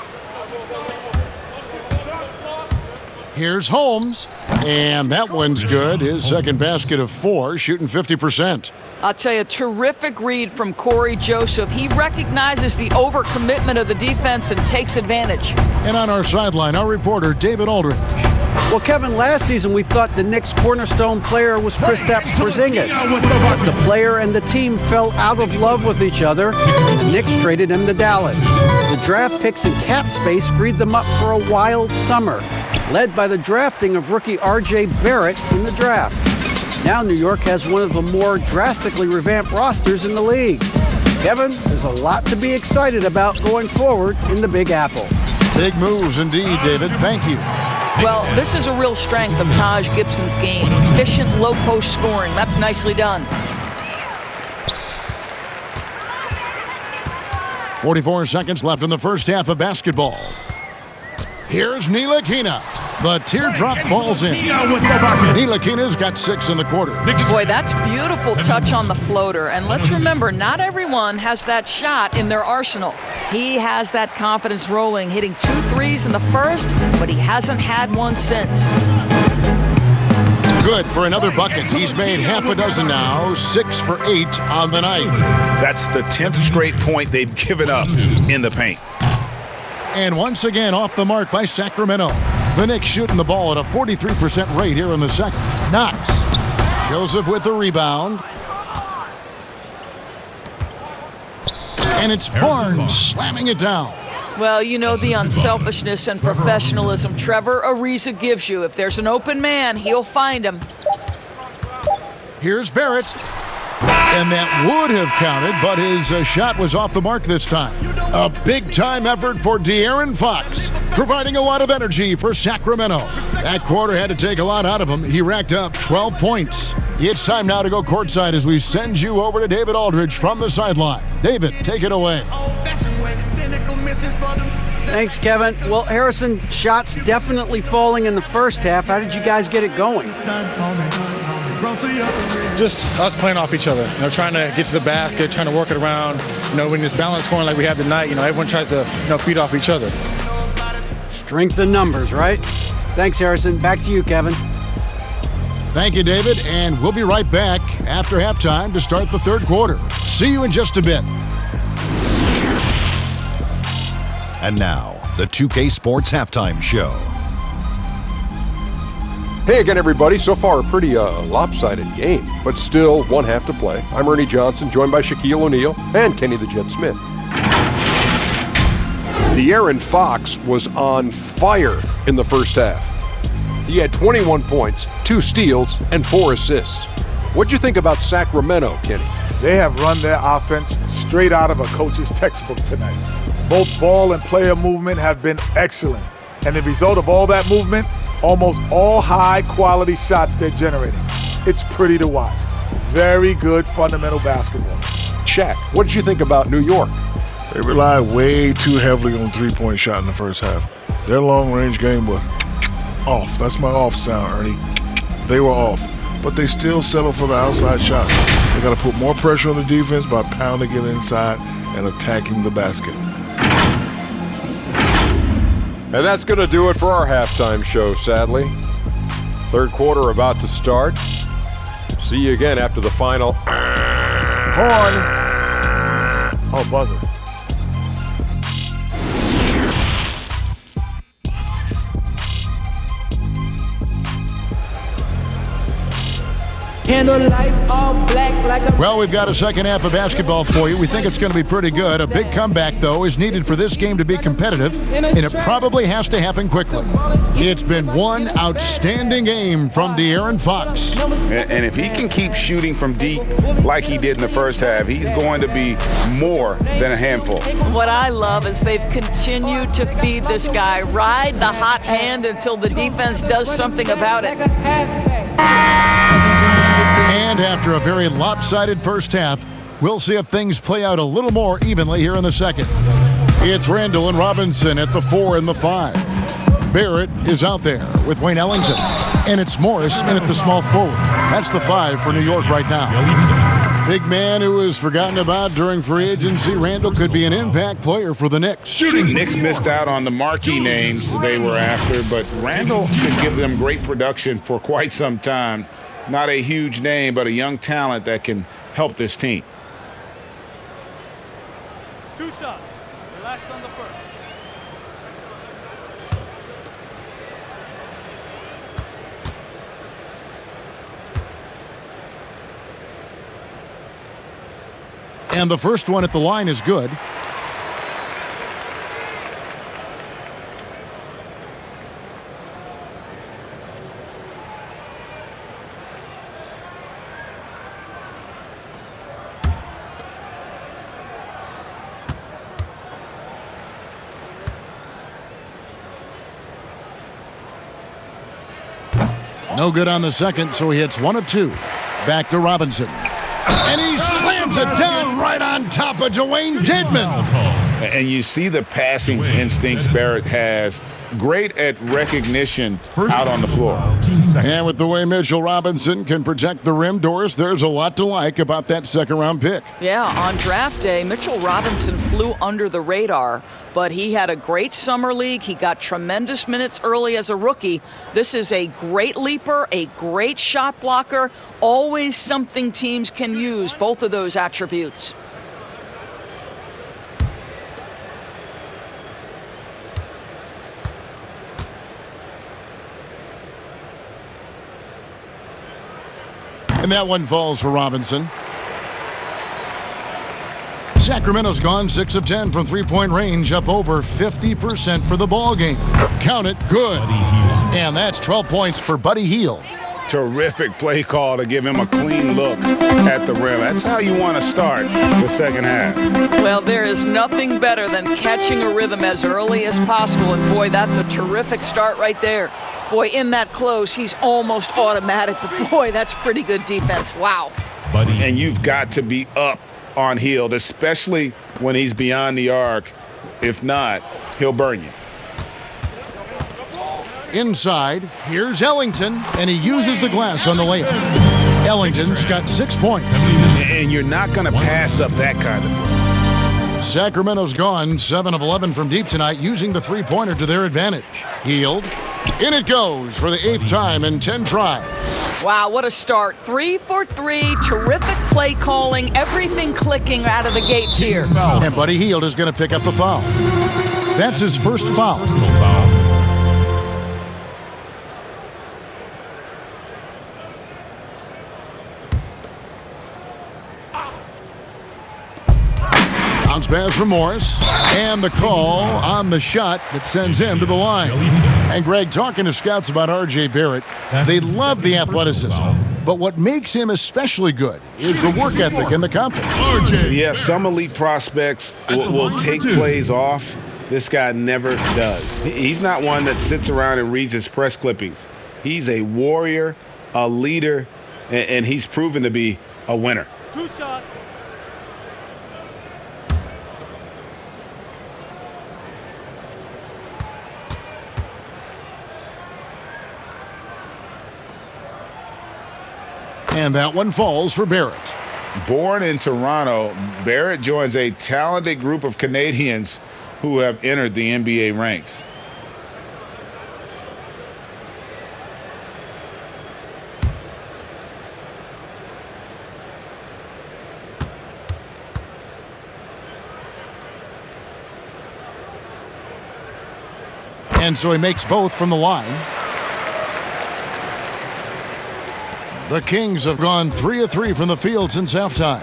Here's Holmes, and that one's good. His second basket of 4, shooting 50%. I'll tell you, terrific read from Corey Joseph. He recognizes the overcommitment of the defense and takes advantage. And on our sideline, our reporter, David Aldridge. Well, Kevin, last season we thought the Knicks' cornerstone player was Kristaps Porzingis. But the player and the team fell out of love with each other. The Knicks traded him to Dallas. The draft picks and cap space freed them up for a wild summer, led by the drafting of rookie R.J. Barrett in the draft. Now New York has one of the more drastically revamped rosters in the league. Kevin, there's a lot to be excited about going forward in the Big Apple. Big moves indeed, David. Thank you. Well, this is a real strength of Taj Gibson's game. Efficient low-post scoring. That's nicely done. 44 seconds left in the first half of basketball. Here's Ntilikina. The teardrop falls in. Ntilikina's got 6 in the quarter. Boy, that's beautiful touch on the floater. And let's remember, not everyone has that shot in their arsenal. He has that confidence rolling, hitting 2 threes in the first, but he hasn't had one since. Good for another bucket. He's made half a dozen now, 6 for 8 on the night. That's the 10th straight point they've given up in the paint. And once again, off the mark by Sacramento. The Knicks shooting the ball at a 43% rate here in the second. Knox. Joseph with the rebound. And it's Barnes slamming it down. Well, you know the unselfishness and professionalism Trevor Ariza gives you. If there's an open man, he'll find him. Here's Barrett. And that would have counted, but his shot was off the mark this time. A big-time effort for De'Aaron Fox. providing a lot of energy for Sacramento. That quarter had to take a lot out of him. He racked up 12 points. It's time now to go courtside as we send you over to David Aldridge from the sideline. David, take it away. Thanks, Kevin. Well, Harrison, shots definitely falling in the first half. How did you guys get it going? Just us playing off each other, trying to get to the basket, trying to work it around. When it's balanced scoring like we have tonight, everyone tries to feed off each other. Strength in numbers, right? Thanks, Harrison. Back to you, Kevin. Thank you, David, and we'll be right back after halftime to start the third quarter. See you in just a bit. And now, the 2K Sports Halftime Show. Hey again, everybody. So far, a pretty lopsided game, but still one half to play. I'm Ernie Johnson, joined by Shaquille O'Neal and Kenny the Jet Smith. De'Aaron Fox was on fire in the first half. He had 21 points, 2 steals, and 4 assists. What'd you think about Sacramento, Kenny? They have run their offense straight out of a coach's textbook tonight. Both ball and player movement have been excellent. And the result of all that movement, almost all high-quality shots they're generating. It's pretty to watch. Very good fundamental basketball. Shaq, what did you think about New York? They relied way too heavily on three-point shot in the first half. Their long-range game was off. That's my off sound, Ernie. They were off. But they still settle for the outside shot. They got to put more pressure on the defense by pounding it inside and attacking the basket. And that's going to do it for our halftime show, sadly. Third quarter about to start. See you again after the final. Horn. Oh, buzzer. Well, we've got a second half of basketball for you. We think it's going to be pretty good. A big comeback, though, is needed for this game to be competitive, and it probably has to happen quickly. It's been one outstanding game from De'Aaron Fox. And if he can keep shooting from deep like he did in the first half, he's going to be more than a handful. What I love is they've continued to feed this guy, ride the hot hand until the defense does something about it. And after a very lopsided first half, we'll see if things play out a little more evenly here in the second. It's Randle and Robinson at the 4 and the 5. Barrett is out there with Wayne Ellington. And it's Morris in at the small forward. That's the 5 for New York right now. Big man who was forgotten about during free agency, Randle could be an impact player for the Knicks. The Knicks missed out on the marquee names they were after, but Randle should give them great production for quite some time. Not a huge name, but a young talent that can help this team. 2 shots. Relax on the first. And the first one at the line is good. No good on the second, so he hits 1 of 2. Back to Robinson. And he slams it down right on top of Dwayne Dedmon. And you see the passing instincts Barrett has. Great at recognition out on the floor. And with the way Mitchell Robinson can protect the rim, Doris, there's a lot to like about that second-round pick. Yeah, on draft day, Mitchell Robinson flew under the radar, but he had a great summer league. He got tremendous minutes early as a rookie. This is a great leaper, a great shot blocker, always something teams can use, both of those attributes. And that one falls for Robinson. Sacramento's gone 6 of 10 from three-point range, up over 50% for the ball game. Count it, good. And that's 12 points for Buddy Hield. Terrific play call to give him a clean look at the rim. That's how you want to start the second half. Well, there is nothing better than catching a rhythm as early as possible, and boy, that's a terrific start right there. Boy, in that close, he's almost automatic, but boy, that's pretty good defense. Wow. And you've got to be up on Hield, especially when he's beyond the arc. If not, he'll burn you. Inside, here's Ellington, and he uses the glass on the layup. Ellington's got 6 points. And you're not going to pass up that kind of play. Sacramento's gone 7 of 11 from deep tonight, using the three-pointer to their advantage. Hield, in it goes for the 8th time in 10 tries. Wow, what a start. 3 for 3, terrific play calling, everything clicking out of the gates here. And Buddy Hield is going to pick up the foul. That's his first foul. Bounce pass from Morris, and the call on the shot that sends him to the line. And Greg, talking to scouts about R.J. Barrett, they love the athleticism. But what makes him especially good is the work ethic and the confidence. Yeah, some elite prospects will take plays off. This guy never does. He's not one that sits around and reads his press clippings. He's a warrior, a leader, and he's proven to be a winner. 2 shots. And that one falls for Barrett. Born in Toronto, Barrett joins a talented group of Canadians who have entered the NBA ranks. And so he makes both from the line. The Kings have gone 3 of 3 from the field since halftime.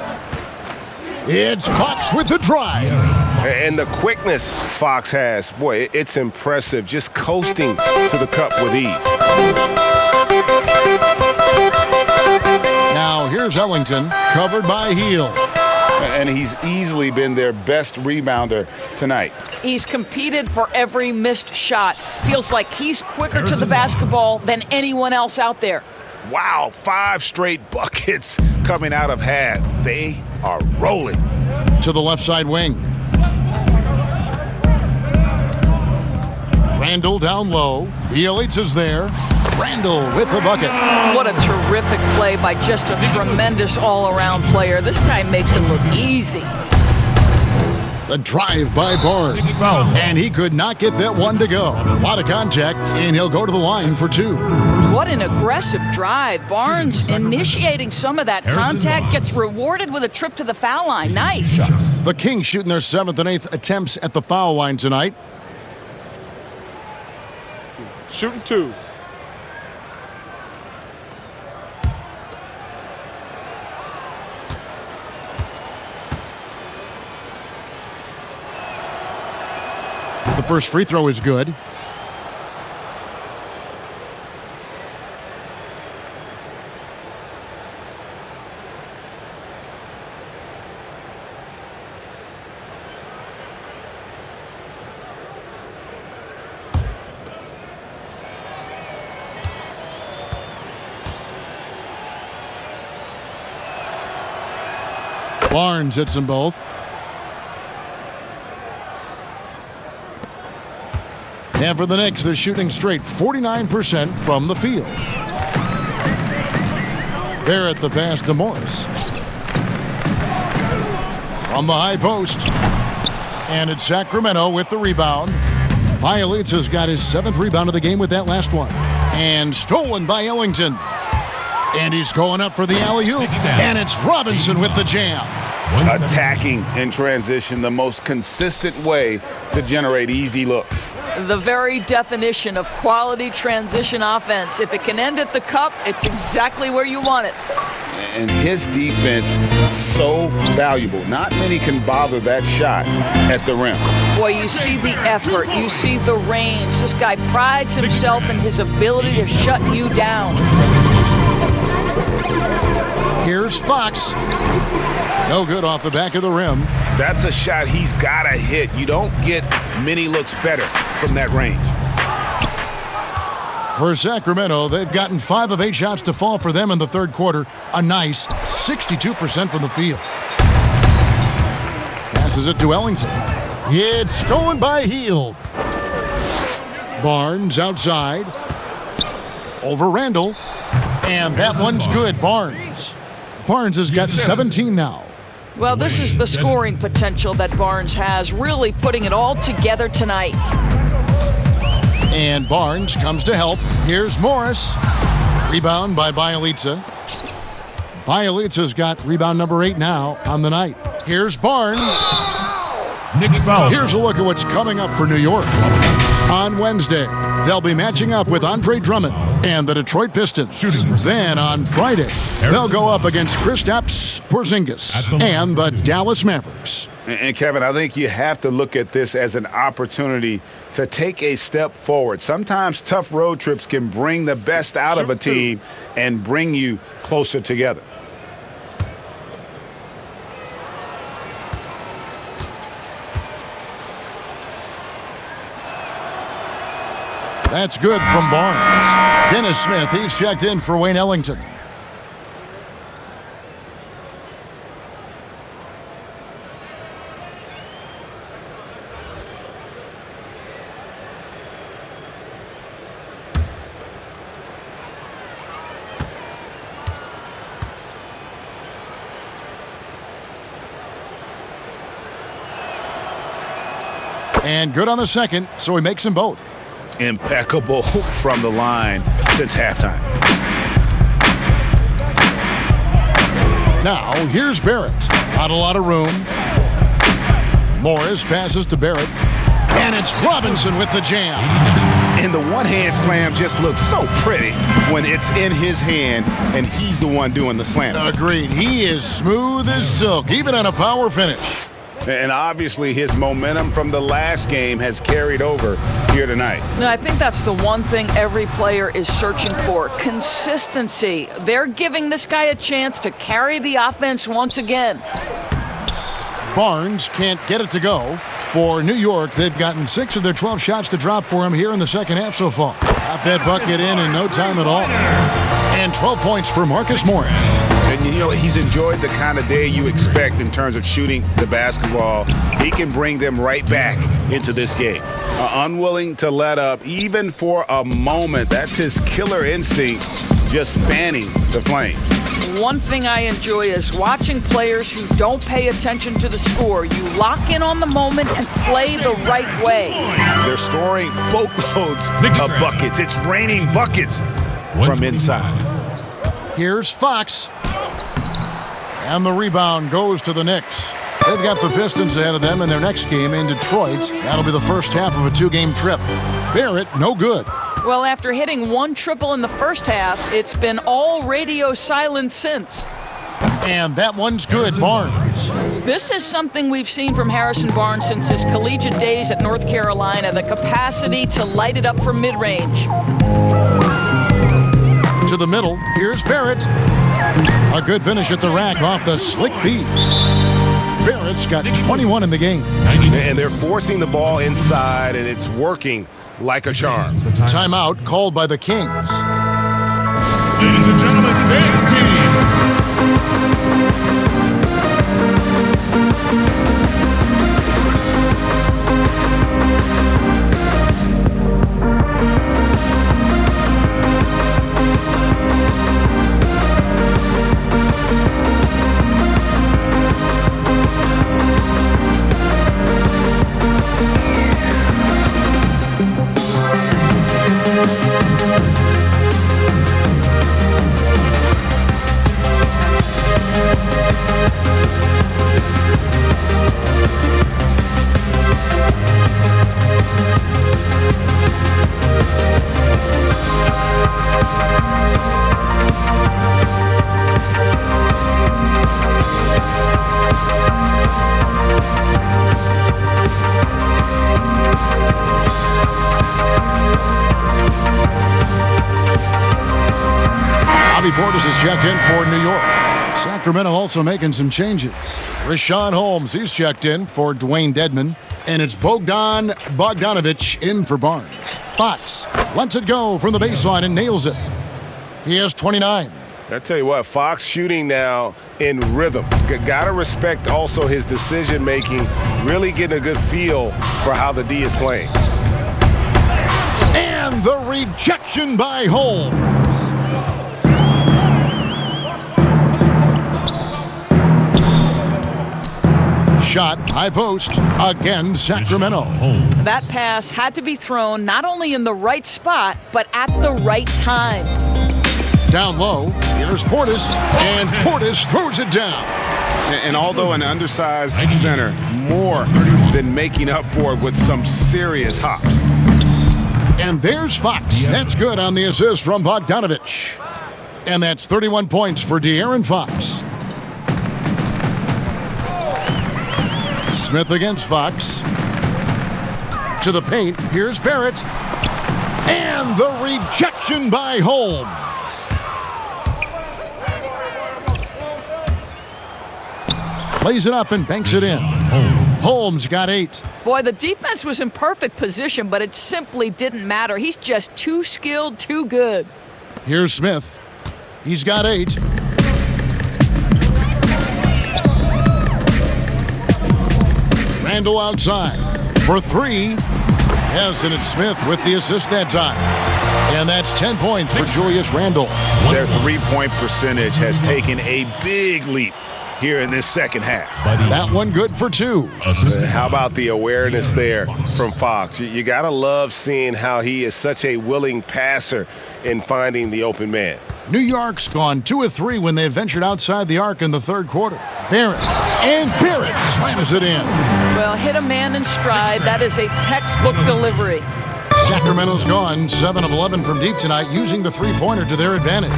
It's Fox with the drive. And the quickness Fox has, boy, it's impressive. Just coasting to the cup with ease. Now here's Ellington, covered by Hield. And he's easily been their best rebounder tonight. He's competed for every missed shot. Feels like he's quicker to the basketball than anyone else out there. Wow, 5 straight buckets coming out of half. They are rolling. To the left side wing. Randle down low. Bielitsa's there. Randle with the bucket. What a terrific play by just a tremendous all-around player. This guy makes it look easy. The drive by Barnes. And he could not get that one to go. A lot of contact, and he'll go to the line for 2. What an aggressive drive. Barnes initiating some of that contact, gets rewarded with a trip to the foul line. Nice. The Kings shooting their 7th and 8th attempts at the foul line tonight. Shooting 2. The first free throw is good. Barnes hits them both. And for the Knicks, they're shooting straight 49% from the field. Barrett the pass to Morris. From the high post. And it's Sacramento with the rebound. Bielitsa's got his 7th rebound of the game with that last one. And stolen by Ellington. And he's going up for the alley-oop. And it's Robinson with the jam. Attacking in transition, the most consistent way to generate easy looks. The very definition of quality transition offense. If it can end at the cup, it's exactly where you want it. And his defense, so valuable. Not many can bother that shot at the rim. Boy, you see the effort. You see the range. This guy prides himself in his ability to shut you down. Here's Fox. No good off the back of the rim. That's a shot he's got to hit. You don't get many looks better from that range. For Sacramento, they've gotten 5 of 8 shots to fall for them in the third quarter. A nice 62% from the field. Passes it to Ellington. It's stolen by Hield. Barnes outside. Over Randle. And that one's good, Barnes. Barnes has got 17 now. Well, this is the scoring potential that Barnes has, really putting it all together tonight. And Barnes comes to help. Here's Morris. Rebound by Bielitsa. Bielitsa's got rebound number 8 now on the night. Here's Barnes. Knicks foul. Here's a look at what's coming up for New York. On Wednesday, they'll be matching up with Andre Drummond and the Detroit Pistons. Then on Friday, they'll go up against Kristaps Porzingis and the Dallas Mavericks. And Kevin, I think you have to look at this as an opportunity to take a step forward. Sometimes tough road trips can bring the best out of a team and bring you closer together. That's good from Barnes. Dennis Smith, he's checked in for Wayne Ellington. And good on the second, so he makes them both. Impeccable from the line since halftime. Now, here's Barrett. Not a lot of room. Morris passes to Barrett. And it's Robinson with the jam. And the one-hand slam just looks so pretty when it's in his hand and he's the one doing the slam. Agreed. He is smooth as silk, even on a power finish. And obviously his momentum from the last game has carried over here tonight. No, I think that's the one thing every player is searching for, consistency. They're giving this guy a chance to carry the offense once again. Barnes can't get it to go. For New York, they've gotten 6 of their 12 shots to drop for him here in the second half so far. Got that bucket in no time at all. And 12 points for Marcus Morris. And, you know, he's enjoyed the kind of day you expect in terms of shooting the basketball. He can bring them right back into this game. Unwilling to let up, even for a moment. That's his killer instinct, just fanning the flame. One thing I enjoy is watching players who don't pay attention to the score. You lock in on the moment and play the right way. They're scoring boatloads of buckets. It's raining buckets from inside. Here's Fox. And the rebound goes to the Knicks. They've got the Pistons ahead of them in their next game in Detroit. That'll be the first half of a 2-game trip. Barrett, no good. Well, after hitting 1 triple in the first half, it's been all radio silence since. And that one's good, Barnes. This is something we've seen from Harrison Barnes since his collegiate days at North Carolina, the capacity to light it up from mid-range. To the middle, here's Barrett. A good finish at the rack off the slick feed. Barrett's got 21 in the game. And they're forcing the ball inside, and it's working like a charm. Timeout called by the Kings. Ladies and gentlemen, dance team. Bobby Portis has checked in for New York. Sacramento also making some changes. Rashawn Holmes, he's checked in for Dwayne Dedmon. And it's Bogdan Bogdanovic in for Barnes. Fox lets it go from the baseline and nails it. He has 29. I tell you what, Fox shooting now in rhythm. Got to respect also his decision-making, really getting a good feel for how the D is playing. And the rejection by Holmes. Shot, high post, again Sacramento. That pass had to be thrown not only in the right spot, but at the right time. Down low, here's Portis, and Portis throws it down. And although an undersized center, more than making up for it with some serious hops. And there's Fox. That's good on the assist from Bogdanovic. And that's 31 points for De'Aaron Fox. Smith against Fox. To the paint. Here's Barrett. And the rejection by Holmes. Lays it up and banks it in. Holmes got 8. Boy, the defense was in perfect position, but it simply didn't matter. He's just too skilled, too good. Here's Smith. He's got 8. Randle outside for 3. Yes, and it's Smith with the assist that time. And that's 10 points for Julius Randle. Their three-point percentage has taken a big leap here in this second half. That one good for 2. How about the awareness there from Fox? You got to love seeing how he is such a willing passer in finding the open man. New York's gone 2 of 3 when they ventured outside the arc in the third quarter. Barrett slams it in. Well, hit a man in stride. That is a textbook delivery. Sacramento's gone 7 of 11 from deep tonight, using the three-pointer to their advantage.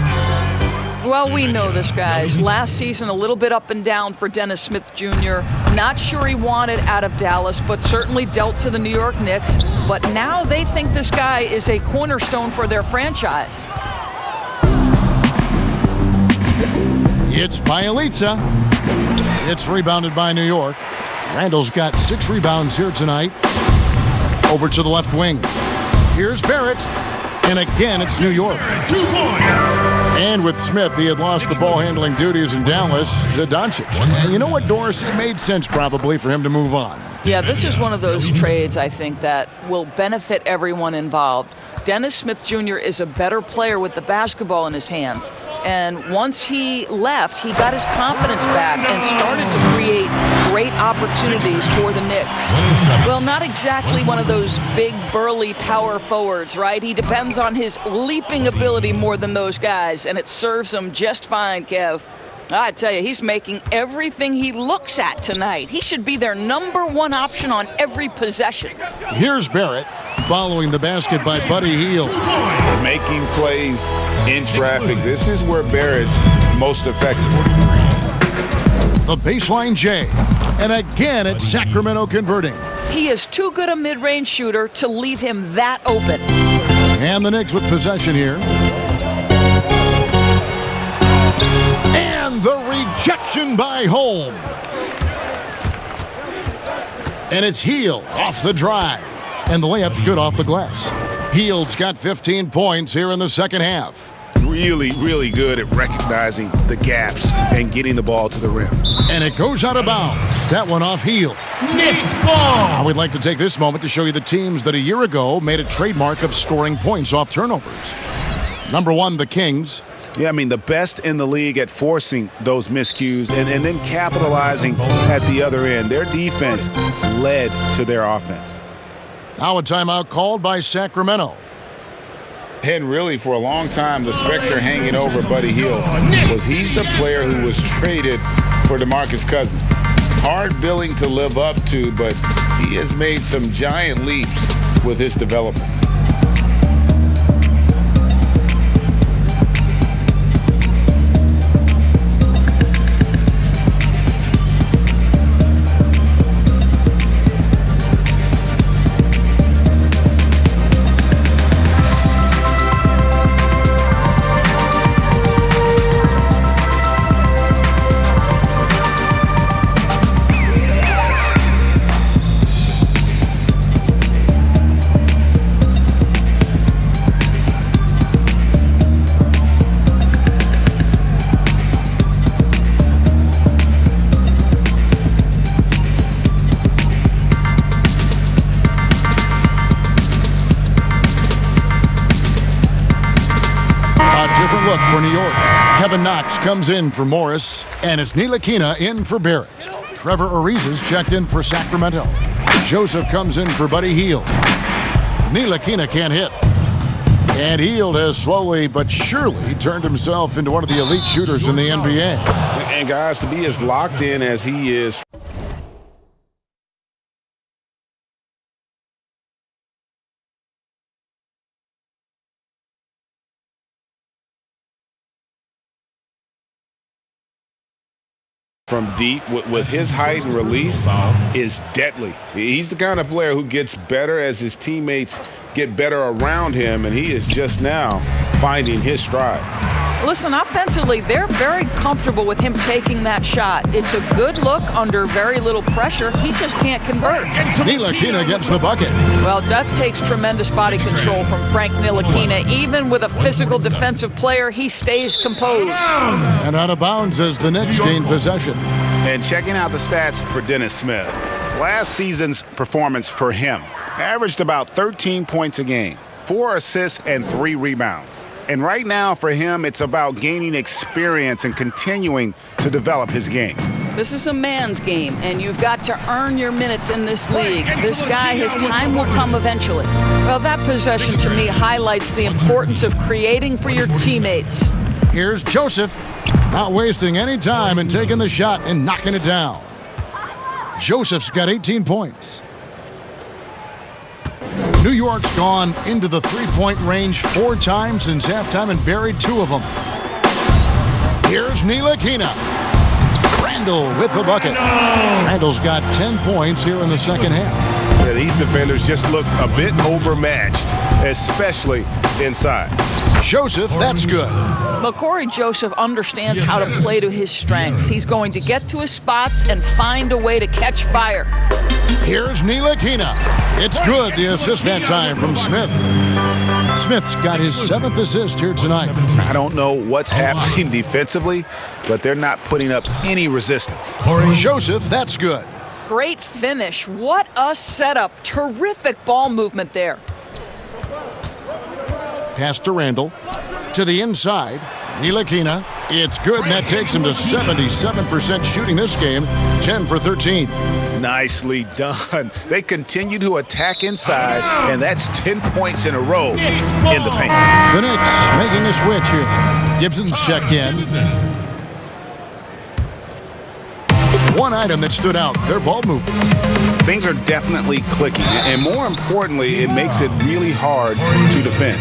Well, we know this, guys. Last season, a little bit up and down for Dennis Smith Jr. Not sure he wanted out of Dallas, but certainly dealt to the New York Knicks. But now they think this guy is a cornerstone for their franchise. It's Bielitsa. It's rebounded by New York. Randle's got 6 rebounds here tonight. Over to the left wing. Here's Barrett. And again, it's New York. 2 points. And with Smith, he had lost the ball-handling duties in Dallas to Doncic. And you know what, Doris? It made sense probably for him to move on. Yeah, this is one of those trades, I think, that will benefit everyone involved. Dennis Smith Jr. is a better player with the basketball in his hands. And once he left, he got his confidence back and started to create great opportunities for the Knicks. Well, not exactly one of those big, burly power forwards, right? He depends on his leaping ability more than those guys, and it serves him just fine, Kev. I tell you, he's making everything he looks at tonight. He should be their #1 option on every possession. Here's Barrett following the basket by Buddy Hield. Making plays in traffic. This is where Barrett's most effective. The baseline J. And again, it's Sacramento converting. He is too good a mid-range shooter to leave him that open. And the Knicks with possession here. And the rejection by Holmes. And it's Hield off the drive. And the layup's good off the glass. Hield's got 15 points here in the second half. Really, really good at recognizing the gaps and getting the ball to the rim. And it goes out of bounds. That one off Hield. Knicks ball. We'd like to take this moment to show you the teams that a year ago made a trademark of scoring points off turnovers. Number 1, the Kings. Yeah, I mean, the best in the league at forcing those miscues and then capitalizing at the other end. Their defense led to their offense. Now a timeout called by Sacramento. And really, for a long time, the specter hanging over Buddy Hield was he's the player who was traded for DeMarcus Cousins. Hard billing to live up to, but he has made some giant leaps with his development. different look for New York. Kevin Knox comes in for Morris, and it's Ntilikina in for Barrett. Trevor Ariza's checked in for Sacramento. Joseph comes in for Buddy Hield. Ntilikina can't hit. And Hield has slowly but surely turned himself into one of the elite shooters in the NBA. And guys, to be as locked in as he is. From deep with his height and release is deadly. He's the kind of player who gets better as his teammates get better around him, and he is just now finding his stride. Listen, offensively, they're very comfortable with him taking that shot. It's a good look under very little pressure. He just can't convert. Ntilikina gets the bucket. Well, that takes tremendous body control from Frank Ntilikina. Even with a physical defensive player, he stays composed. And out of bounds as the Knicks gain possession. And checking out the stats for Dennis Smith. Last season's performance for him averaged about 13 points a game, 4 assists, and 3 rebounds. And right now for him, it's about gaining experience and continuing to develop his game. This is a man's game, and you've got to earn your minutes in this league. This guy, his time will come eventually. Well, that possession to me highlights the importance of creating for your teammates. Here's Joseph, not wasting any time and taking the shot and knocking it down. Joseph's got 18 points. New York's gone into the three-point range 4 times since halftime and buried 2 of them. Here's Ntilikina. Randle with the bucket. Randle's got 10 points here in the second half. Yeah, these defenders just look a bit overmatched, especially inside. Joseph, that's good. Well, Corey Joseph understands how to play to his strengths. He's going to get to his spots and find a way to catch fire. Here's Ntilikina. It's good, the assist that time from Smith. Smith's got his 7th assist here tonight. I don't know what's happening defensively, but they're not putting up any resistance. Joseph, that's good. Great finish. What a setup. Terrific ball movement there. Pass to Randle. To the inside. Ntilikina. It's good, and that takes him to 77% shooting this game. 10 for 13. Nicely done. They continue to attack inside, and that's 10 points in a row in the paint. The Knicks making a switch here. Gibson's checked in. One item that stood out, their ball movement. Things are definitely clicking, and more importantly, it makes it really hard to defend.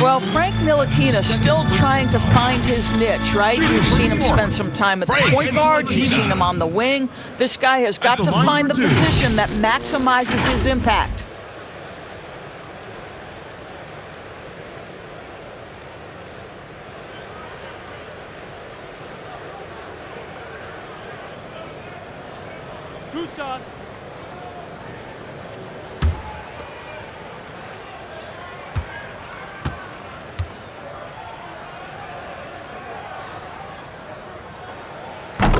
Well, Frank Ntilikina still trying to find his niche, right? You've seen him spend some time at the point guard. You've seen him on the wing. This guy has got to find the position that maximizes his impact. Two shots.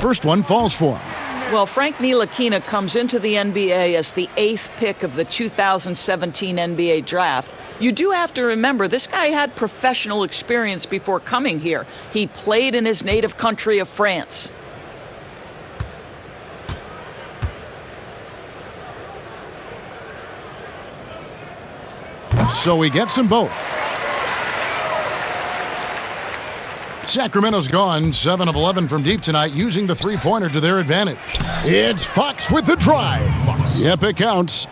First one falls for him. Well, Frank Ntilikina comes into the NBA as the 8th pick of the 2017 NBA draft. You do have to remember, this guy had professional experience before coming here. He played in his native country of France. So he gets them both. Sacramento's gone 7 of 11 from deep tonight, using the three-pointer to their advantage. It's Fox with the drive. Yep, it counts.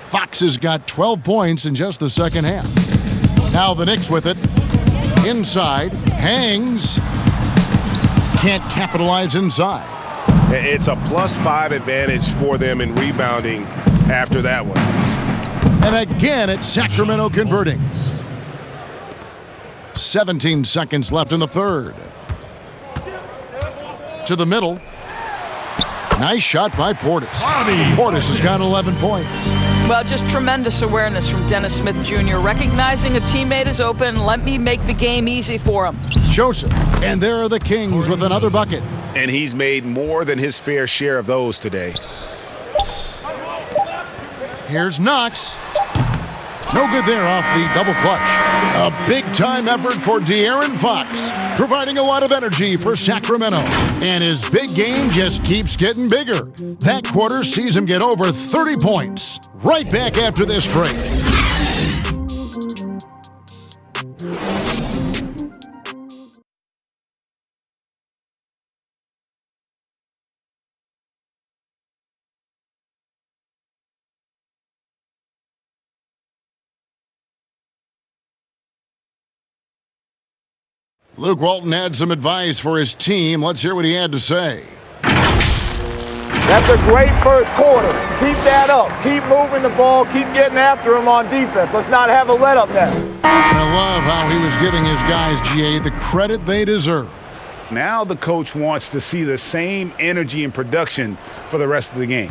Fox has got 12 points in just the second half. Now the Knicks with it. Inside, hangs. Can't capitalize inside. It's a +5 advantage for them in rebounding after that one. And again, it's Sacramento converting. 17 seconds left in the third. To the middle. Nice shot by Portis. Portis has got 11 points. Well, just tremendous awareness from Dennis Smith Jr. Recognizing a teammate is open, let me make the game easy for him. Joseph, and there are the Kings with another bucket. And he's made more than his fair share of those today. Here's Knox. No good there off the double clutch. A big-time effort for De'Aaron Fox, providing a lot of energy for Sacramento. And his big game just keeps getting bigger. That quarter sees him get over 30 points. Right back after this break. Luke Walton had some advice for his team. Let's hear what he had to say. That's a great first quarter. Keep that up. Keep moving the ball. Keep getting after him on defense. Let's not have a let-up now. I love how he was giving his guys, GA, the credit they deserve. Now the coach wants to see the same energy and production for the rest of the game.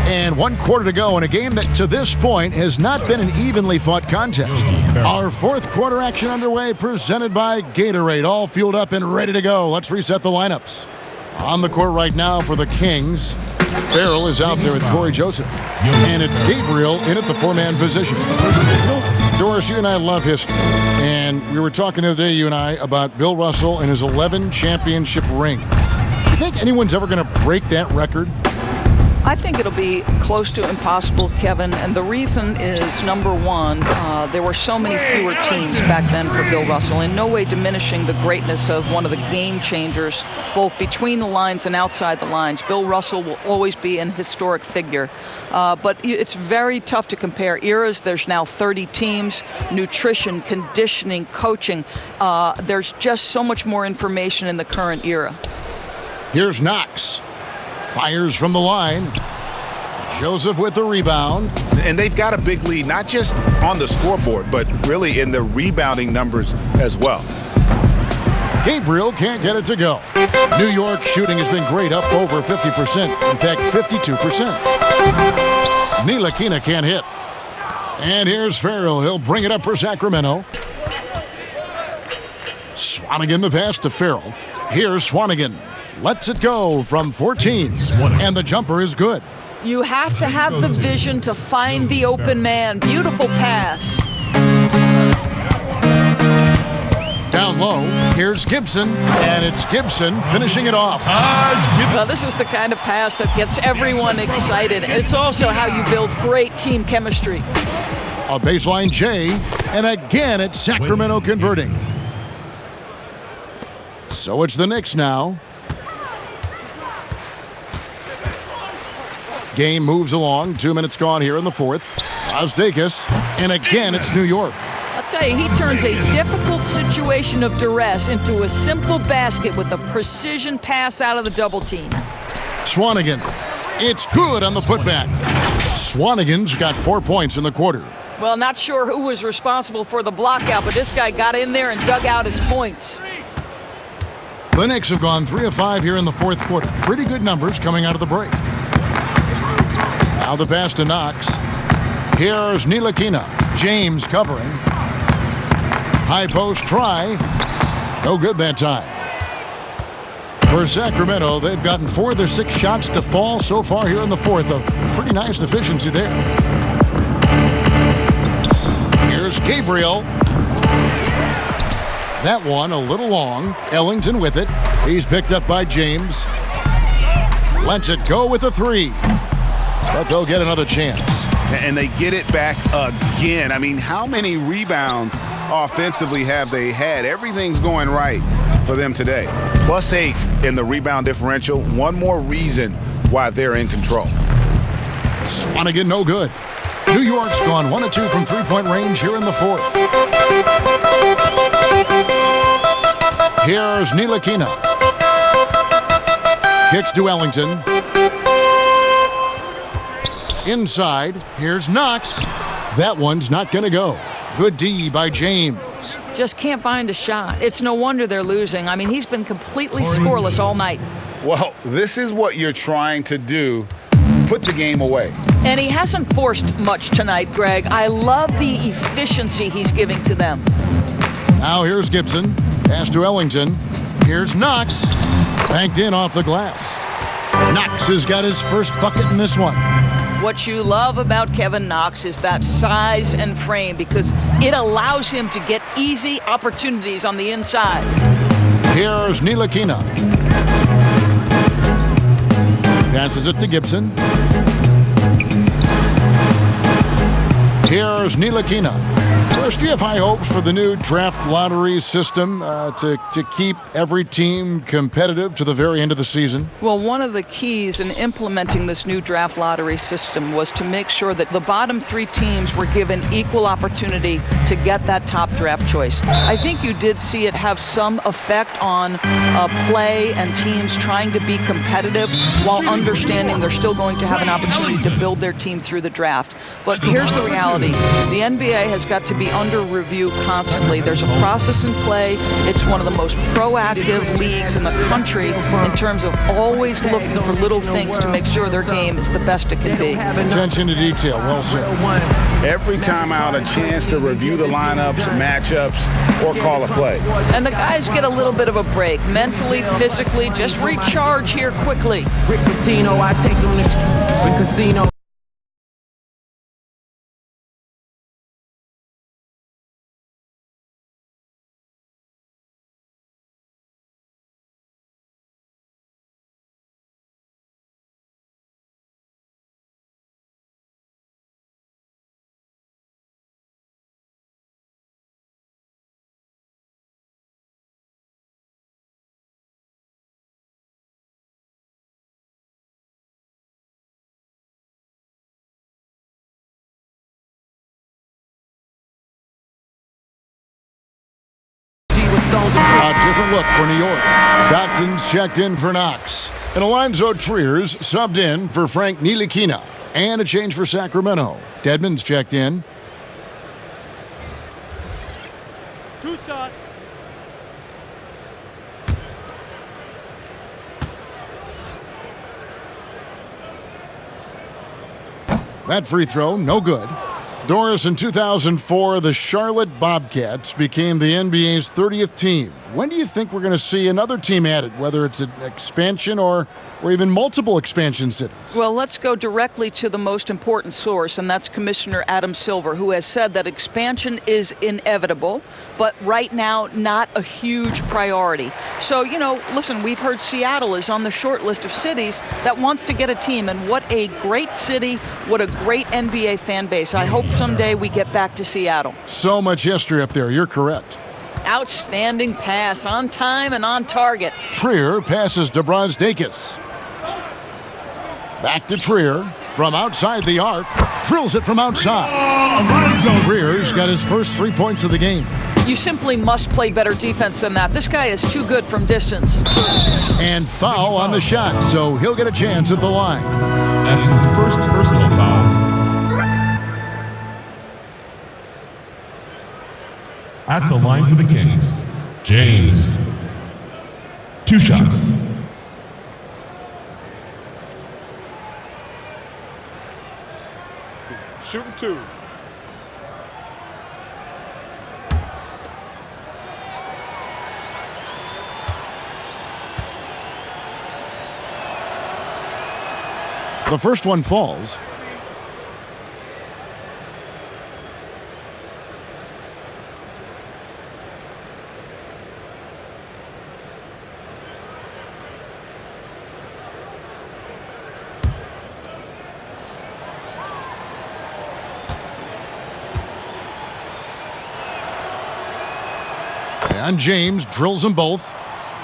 And 1 quarter to go in a game that, to this point, has not been an evenly fought contest. Our fourth quarter action underway, presented by Gatorade, all fueled up and ready to go. Let's reset the lineups. On the court right now for the Kings, Farrell is out there with Corey Joseph. And it's Gabriel in at the four-man position. Doris, you and I love history. And we were talking the other day, you and I, about Bill Russell and his 11 championship ring. Do you think anyone's ever going to break that record? I think it'll be close to impossible, Kevin, and the reason is, number one, there were so many fewer teams back then for Bill Russell, in no way diminishing the greatness of one of the game changers, both between the lines and outside the lines. Bill Russell will always be an historic figure, but it's very tough to compare eras. There's now 30 teams, nutrition, conditioning, coaching. There's just so much more information in the current era. Here's Knox. Fires from the line. Joseph with the rebound. And they've got a big lead, not just on the scoreboard, but really in the rebounding numbers as well. Gabriel can't get it to go. New York shooting has been great, up over 50%. In fact, 52%. Ntilikina can't hit. And here's Farrell. He'll bring it up for Sacramento. Swanigan the pass to Farrell. Here's Swanigan. Lets it go from 14, and the jumper is good. You have to have the vision to find the open man. Beautiful pass. Down low, here's Gibson, and it's Gibson finishing it off. Well, this is the kind of pass that gets everyone excited. It's also how you build great team chemistry. A baseline J, and again it's Sacramento converting. So it's the Knicks now. Game moves along. 2 minutes gone here in the fourth. Ostakis, and again it's New York. I'll tell you, he turns a difficult situation of duress into a simple basket with a precision pass out of the double team. Swanigan. It's good on the putback. Swanigan's got 4 points in the quarter. Well, not sure who was responsible for the block out, but this guy got in there and dug out his points. The Knicks have gone 3 of 5 here in the fourth quarter. Pretty good numbers coming out of the break. Now the pass to Knox. Here's Ntilikina. James covering. High post try. No good that time. For Sacramento, they've gotten 4 of their 6 shots to fall so far here in the fourth. A pretty nice efficiency there. Here's Gabriel. That one a little long. Ellington with it. He's picked up by James. Lets it go with a 3. But they'll get another chance. And they get it back again. I mean, how many rebounds offensively have they had? Everything's going right for them today. +8 in the rebound differential. One more reason why they're in control. Swanigan no good. New York's gone 1 of 2 from three-point range here in the fourth. Here's Ntilikina. Kicks to Ellington. Inside, here's Knox. That one's not going to go. Good D by James. Just can't find a shot. It's no wonder they're losing. I mean, he's been completely scoreless all night. Well, this is what you're trying to do. Put the game away. And he hasn't forced much tonight, Greg. I love the efficiency he's giving to them. Now here's Gibson. Pass to Ellington. Here's Knox. Banked in off the glass. Knox has got his first bucket in this one. What you love about Kevin Knox is that size and frame because it allows him to get easy opportunities on the inside. Here's Ntilikina. Passes it to Gibson. Here's Ntilikina. First, do you have high hopes for the new draft lottery system to keep every team competitive to the very end of the season? Well, one of the keys in implementing this new draft lottery system was to make sure that the bottom 3 teams were given equal opportunity to get that top draft choice. I think you did see it have some effect on play and teams trying to be competitive while understanding they're still going to have an opportunity to build their team through the draft. But here's the reality. The NBA has got to be under review constantly. There's a process in play. It's one of the most proactive leagues in the country in terms of always looking for little things to make sure their game is the best it can be. Attention to detail. Well said. Every time out, a chance to review the lineups, matchups, or call a play. And the guys get a little bit of a break. Mentally, physically, just recharge here quickly. Rick Pitino, I take him to casino. A different look for New York. Dotson's checked in for Knox. And Alonzo Trier's subbed in for Frank Ntilikina. And a change for Sacramento. Dedmon's checked in. Tucson. That free throw, no good. Doris, in 2004, the Charlotte Bobcats became the NBA's 30th team. When do you think we're going to see another team added, whether it's an expansion or even multiple expansion cities? Well, let's go directly to the most important source, and that's Commissioner Adam Silver, who has said that expansion is inevitable, but right now not a huge priority. So, listen, we've heard Seattle is on the short list of cities that wants to get a team, and what a great city, what a great NBA fan base. I hope someday we get back to Seattle. So much history up there, you're correct. Outstanding pass, on time and on target. Trier passes to Brazdeikis. Back to Trier from outside the arc. Drills it from outside. Trier's got his first 3 points of the game. You simply must play better defense than that. This guy is too good from distance. And foul on the shot, so he'll get a chance at the line. That's his first personal foul. At the line for the Kings, James. 2 shots. Shooting 2. The first one falls. And James drills them both.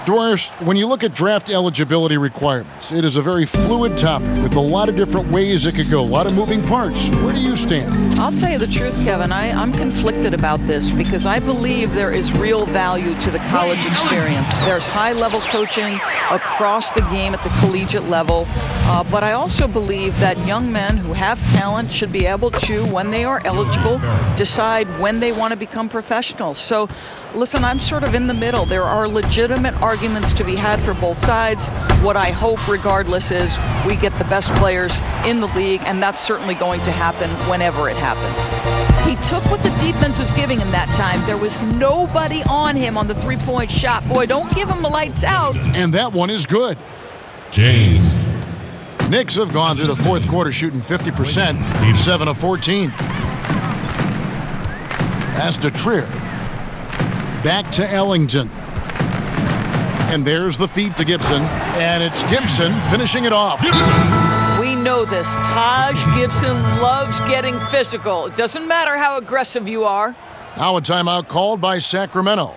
Doris, when you look at draft eligibility requirements, it is a very fluid topic with a lot of different ways it could go, a lot of moving parts. Where do you stand? I'll tell you the truth, Kevin. I'm conflicted about this because I believe there is real value to the college experience. There's high-level coaching across the game at the collegiate level, but I also believe that young men who have talent should be able to, when they are eligible, decide when they want to become professionals. So, listen, I'm sort of in the middle. There are legitimate arguments to be had for both sides. What I hope, regardless, is we get the best players in the league, and that's certainly going to happen whenever it happens. He took what the defense was giving him that time. There was nobody on him on the three-point shot. Boy, don't give him the lights out. And that one is good. James. Knicks have gone through the fourth quarter shooting 50%, 7 of 14. Pass to Trier. Back to Ellington. And there's the feed to Gibson. And it's Gibson finishing it off. We know this. Taj Gibson loves getting physical. It doesn't matter how aggressive you are. Now a timeout called by Sacramento.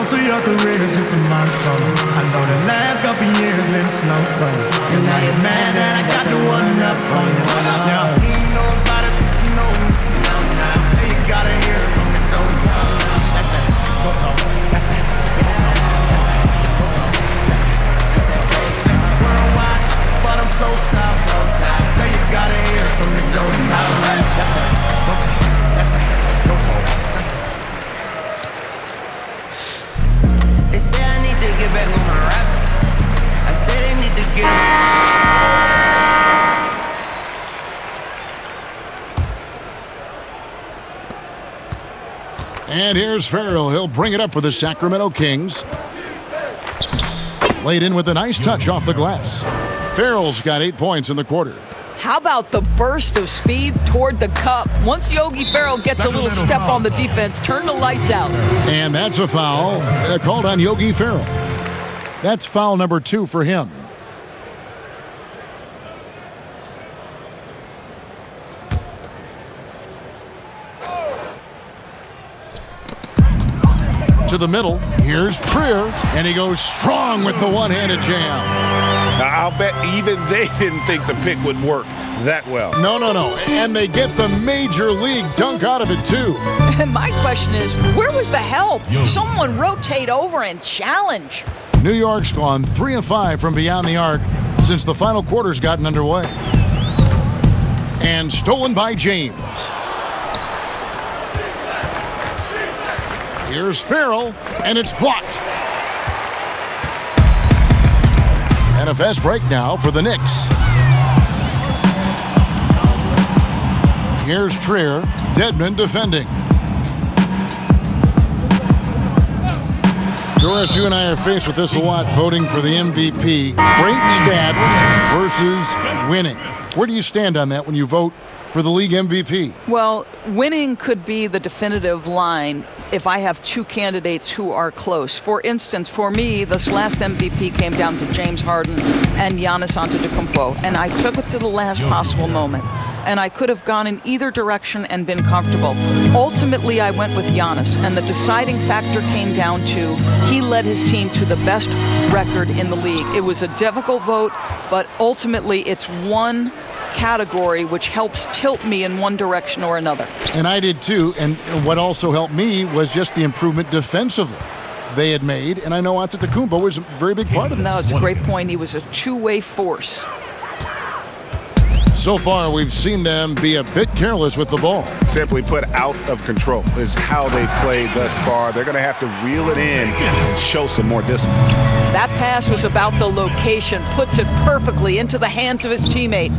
So your career is just a month from me. I know the last couple years been slow for you. And now you're mad that I got the one up on you. Now you know about it, you know. Now say you gotta hear it from the go talk. That's that, go talk. That's that, go talk. That's that, go talk. That's that, worldwide, but I'm so south. Say you gotta hear it from the go talk. That's that, go talk. That's that, go talk. Get back on my rap. I said they need to get it. And here's Farrell. He'll bring it up for the Sacramento Kings. Laid in with a nice touch off the glass. Farrell's got 8 points in the quarter. How about the burst of speed toward the cup? Once Yogi Ferrell gets a little step on the defense, turn the lights out. And that's a foul called on Yogi Ferrell. That's foul number 2 for him. To the middle, here's Trier, and he goes strong with the one-handed jam. I'll bet even they didn't think the pick would work that well. No. And they get the major league dunk out of it, too. And my question is, where was the help? Someone rotate over and challenge. New York's gone 3 of 5 from beyond the arc since the final quarter's gotten underway. And stolen by James. Here's Farrell, and it's blocked. And a fast break now for the Knicks. Here's Trier, Dedmon defending. Doris, you and I are faced with this a lot, voting for the MVP. Great stats versus winning. Where do you stand on that when you vote for the league MVP? Well, winning could be the definitive line if I have two candidates who are close. For instance, for me, this last MVP came down to James Harden and Giannis Antetokounmpo, and I took it to the last possible moment. And I could have gone in either direction and been comfortable. Ultimately, I went with Giannis, and the deciding factor came down to he led his team to the best record in the league. It was a difficult vote, but ultimately it's one category which helps tilt me in one direction or another. And I did too, and what also helped me was just the improvement defensively they had made, and I know Antetokounmpo was a very big part of it. No, it's a great point. He was a two-way force. So far, we've seen them be a bit careless with the ball. Simply put, out of control is how they played thus far. They're going to have to reel it in and show some more discipline. That pass was about the location, puts it perfectly into the hands of his teammate.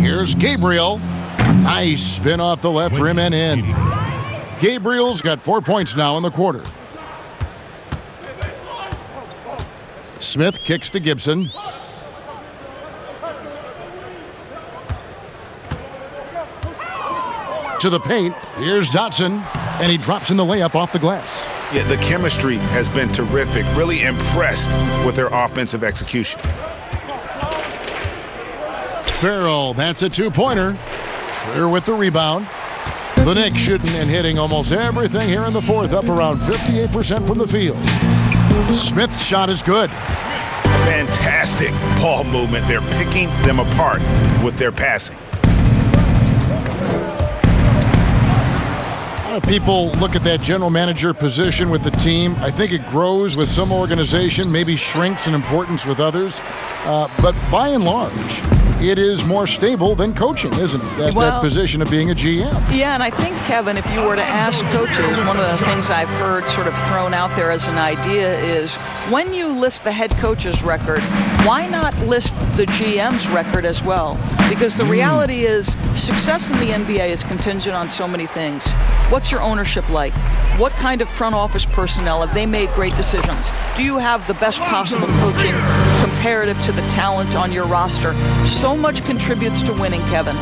Here's Gabriel. Nice spin off the left rim and in. Gabriel's got 4 points now in the quarter. Smith kicks to Gibson. To the paint, here's Dotson, and he drops in the layup off the glass. Yeah, the chemistry has been terrific. Really impressed with their offensive execution. Farrell, that's a two-pointer. Trier with the rebound. The Knicks shooting and hitting almost everything here in the fourth, up around 58% from the field. Smith's shot is good. Fantastic ball movement. They're picking them apart with their passing. People look at that general manager position with the team. I think it grows with some organization, maybe shrinks in importance with others. But by and large, it is more stable than coaching, isn't it? That position of being a GM. Yeah, and I think, Kevin, if you were to ask coaches, one of the things I've heard sort of thrown out there as an idea is when you list the head coach's record, why not list the GM's record as well? Because the reality is success in the NBA is contingent on so many things. What's your ownership like? What kind of front office personnel? Have they made great decisions? Do you have the best possible coaching comparative to the talent on your roster? So much contributes to winning, Kevin.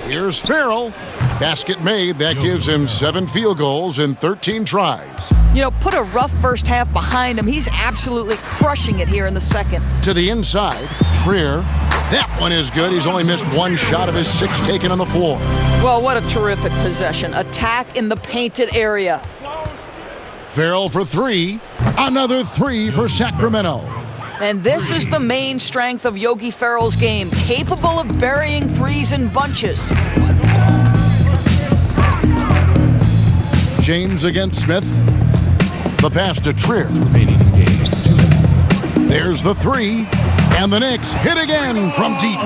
Here's Farrell. Basket made. That gives him 7 field goals in 13 tries. You know, put a rough first half behind him. He's absolutely crushing it here in the second. To the inside, Trier. That one is good. He's only missed 1 shot of his 6 taken on the floor. Well, what a terrific possession. Attack in the painted area. Farrell for 3. Another 3 for Sacramento. And this is the main strength of Yogi Ferrell's game, capable of burying threes in bunches. James against Smith. The pass to Trier. There's the 3. And the Knicks hit again from deep.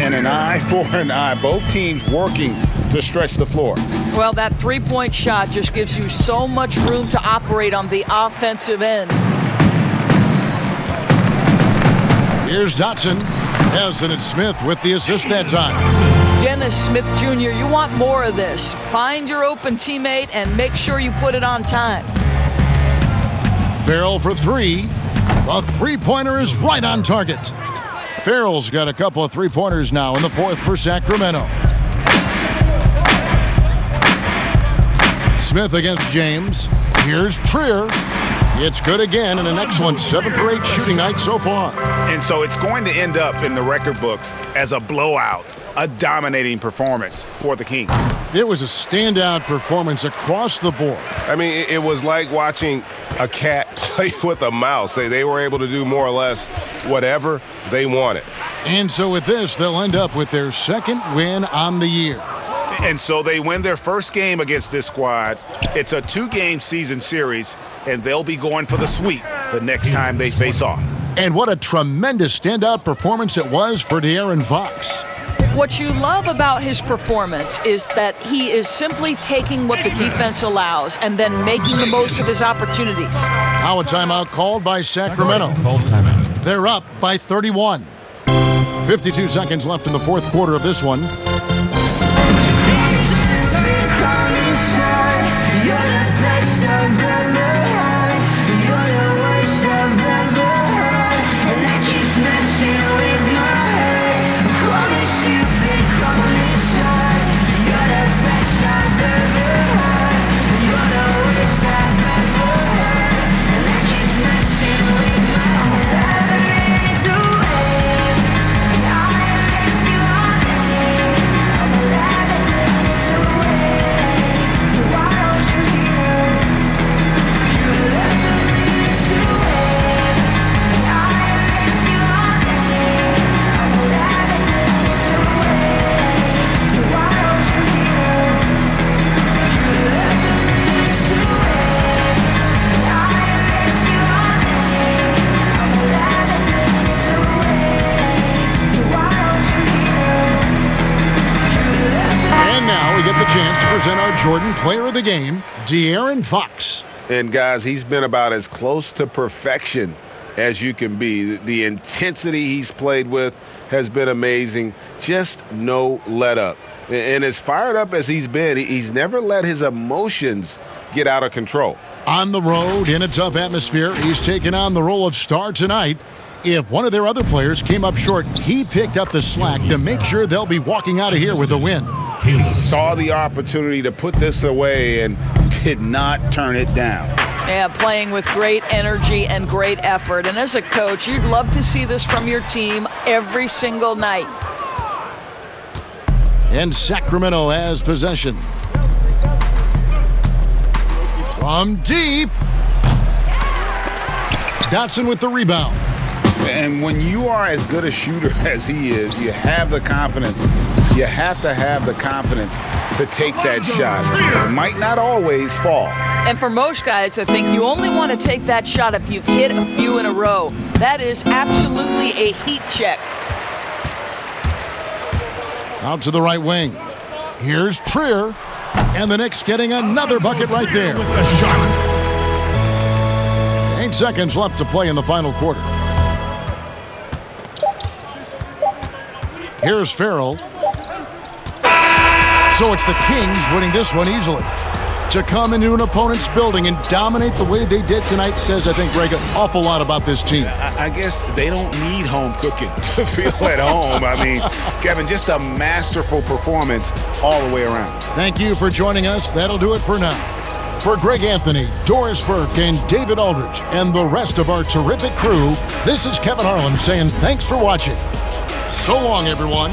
And an eye for an eye. Both teams working to stretch the floor. Well, that three-point shot just gives you so much room to operate on the offensive end. Here's Dotson. Hasn't it Smith with the assist that time. Dennis Smith Jr., you want more of this. Find your open teammate and make sure you put it on time. Farrell for 3. The three-pointer is right on target. Farrell's got a couple of three-pointers now in the 4th for Sacramento. Smith against James. Here's Trier. It's good again and an excellent 7 for 8 shooting night so far. And so it's going to end up in the record books as a blowout, a dominating performance for the Kings. It was a standout performance across the board. I mean, it was like watching a cat play with a mouse. They were able to do more or less whatever they wanted. And so with this, they'll end up with their 2nd win on the year. And so they win their first game against this squad. It's a 2-game season series, and they'll be going for the sweep the next time they face off. And what a tremendous standout performance it was for De'Aaron Fox. What you love about his performance is that he is simply taking what the defense allows and then making the most of his opportunities. Now a timeout called by Sacramento. They're up by 31. 52 seconds left in the 4th quarter of this one. Chance to present our Jordan Player of the Game, De'Aaron Fox. And guys, he's been about as close to perfection as you can be. The intensity he's played with has been amazing. Just no let up. And as fired up as he's been, he's never let his emotions get out of control. On the road, in a tough atmosphere, he's taken on the role of star tonight. If one of their other players came up short, he picked up the slack to make sure they'll be walking out of here with a win. Saw the opportunity to put this away and did not turn it down. Yeah, playing with great energy and great effort. And as a coach, you'd love to see this from your team every single night. And Sacramento has possession. From deep. Dotson with the rebound. And when you are as good a shooter as he is, you have the confidence You have to have the confidence to take that shot. It might not always fall. And for most guys, I think you only want to take that shot if you've hit a few in a row. That is absolutely a heat check. Out to the right wing. Here's Trier. And the Knicks getting another bucket right there. 8 seconds left to play in the final quarter. Here's Farrell. So it's the Kings winning this one easily. To come into an opponent's building and dominate the way they did tonight says, I think, Greg, an awful lot about this team. I guess they don't need home cooking to feel at home. I mean, Kevin, just a masterful performance all the way around. Thank you for joining us. That'll do it for now. For Greg Anthony, Doris Burke, and David Aldridge, and the rest of our terrific crew, this is Kevin Harlan saying thanks for watching. So long, everyone.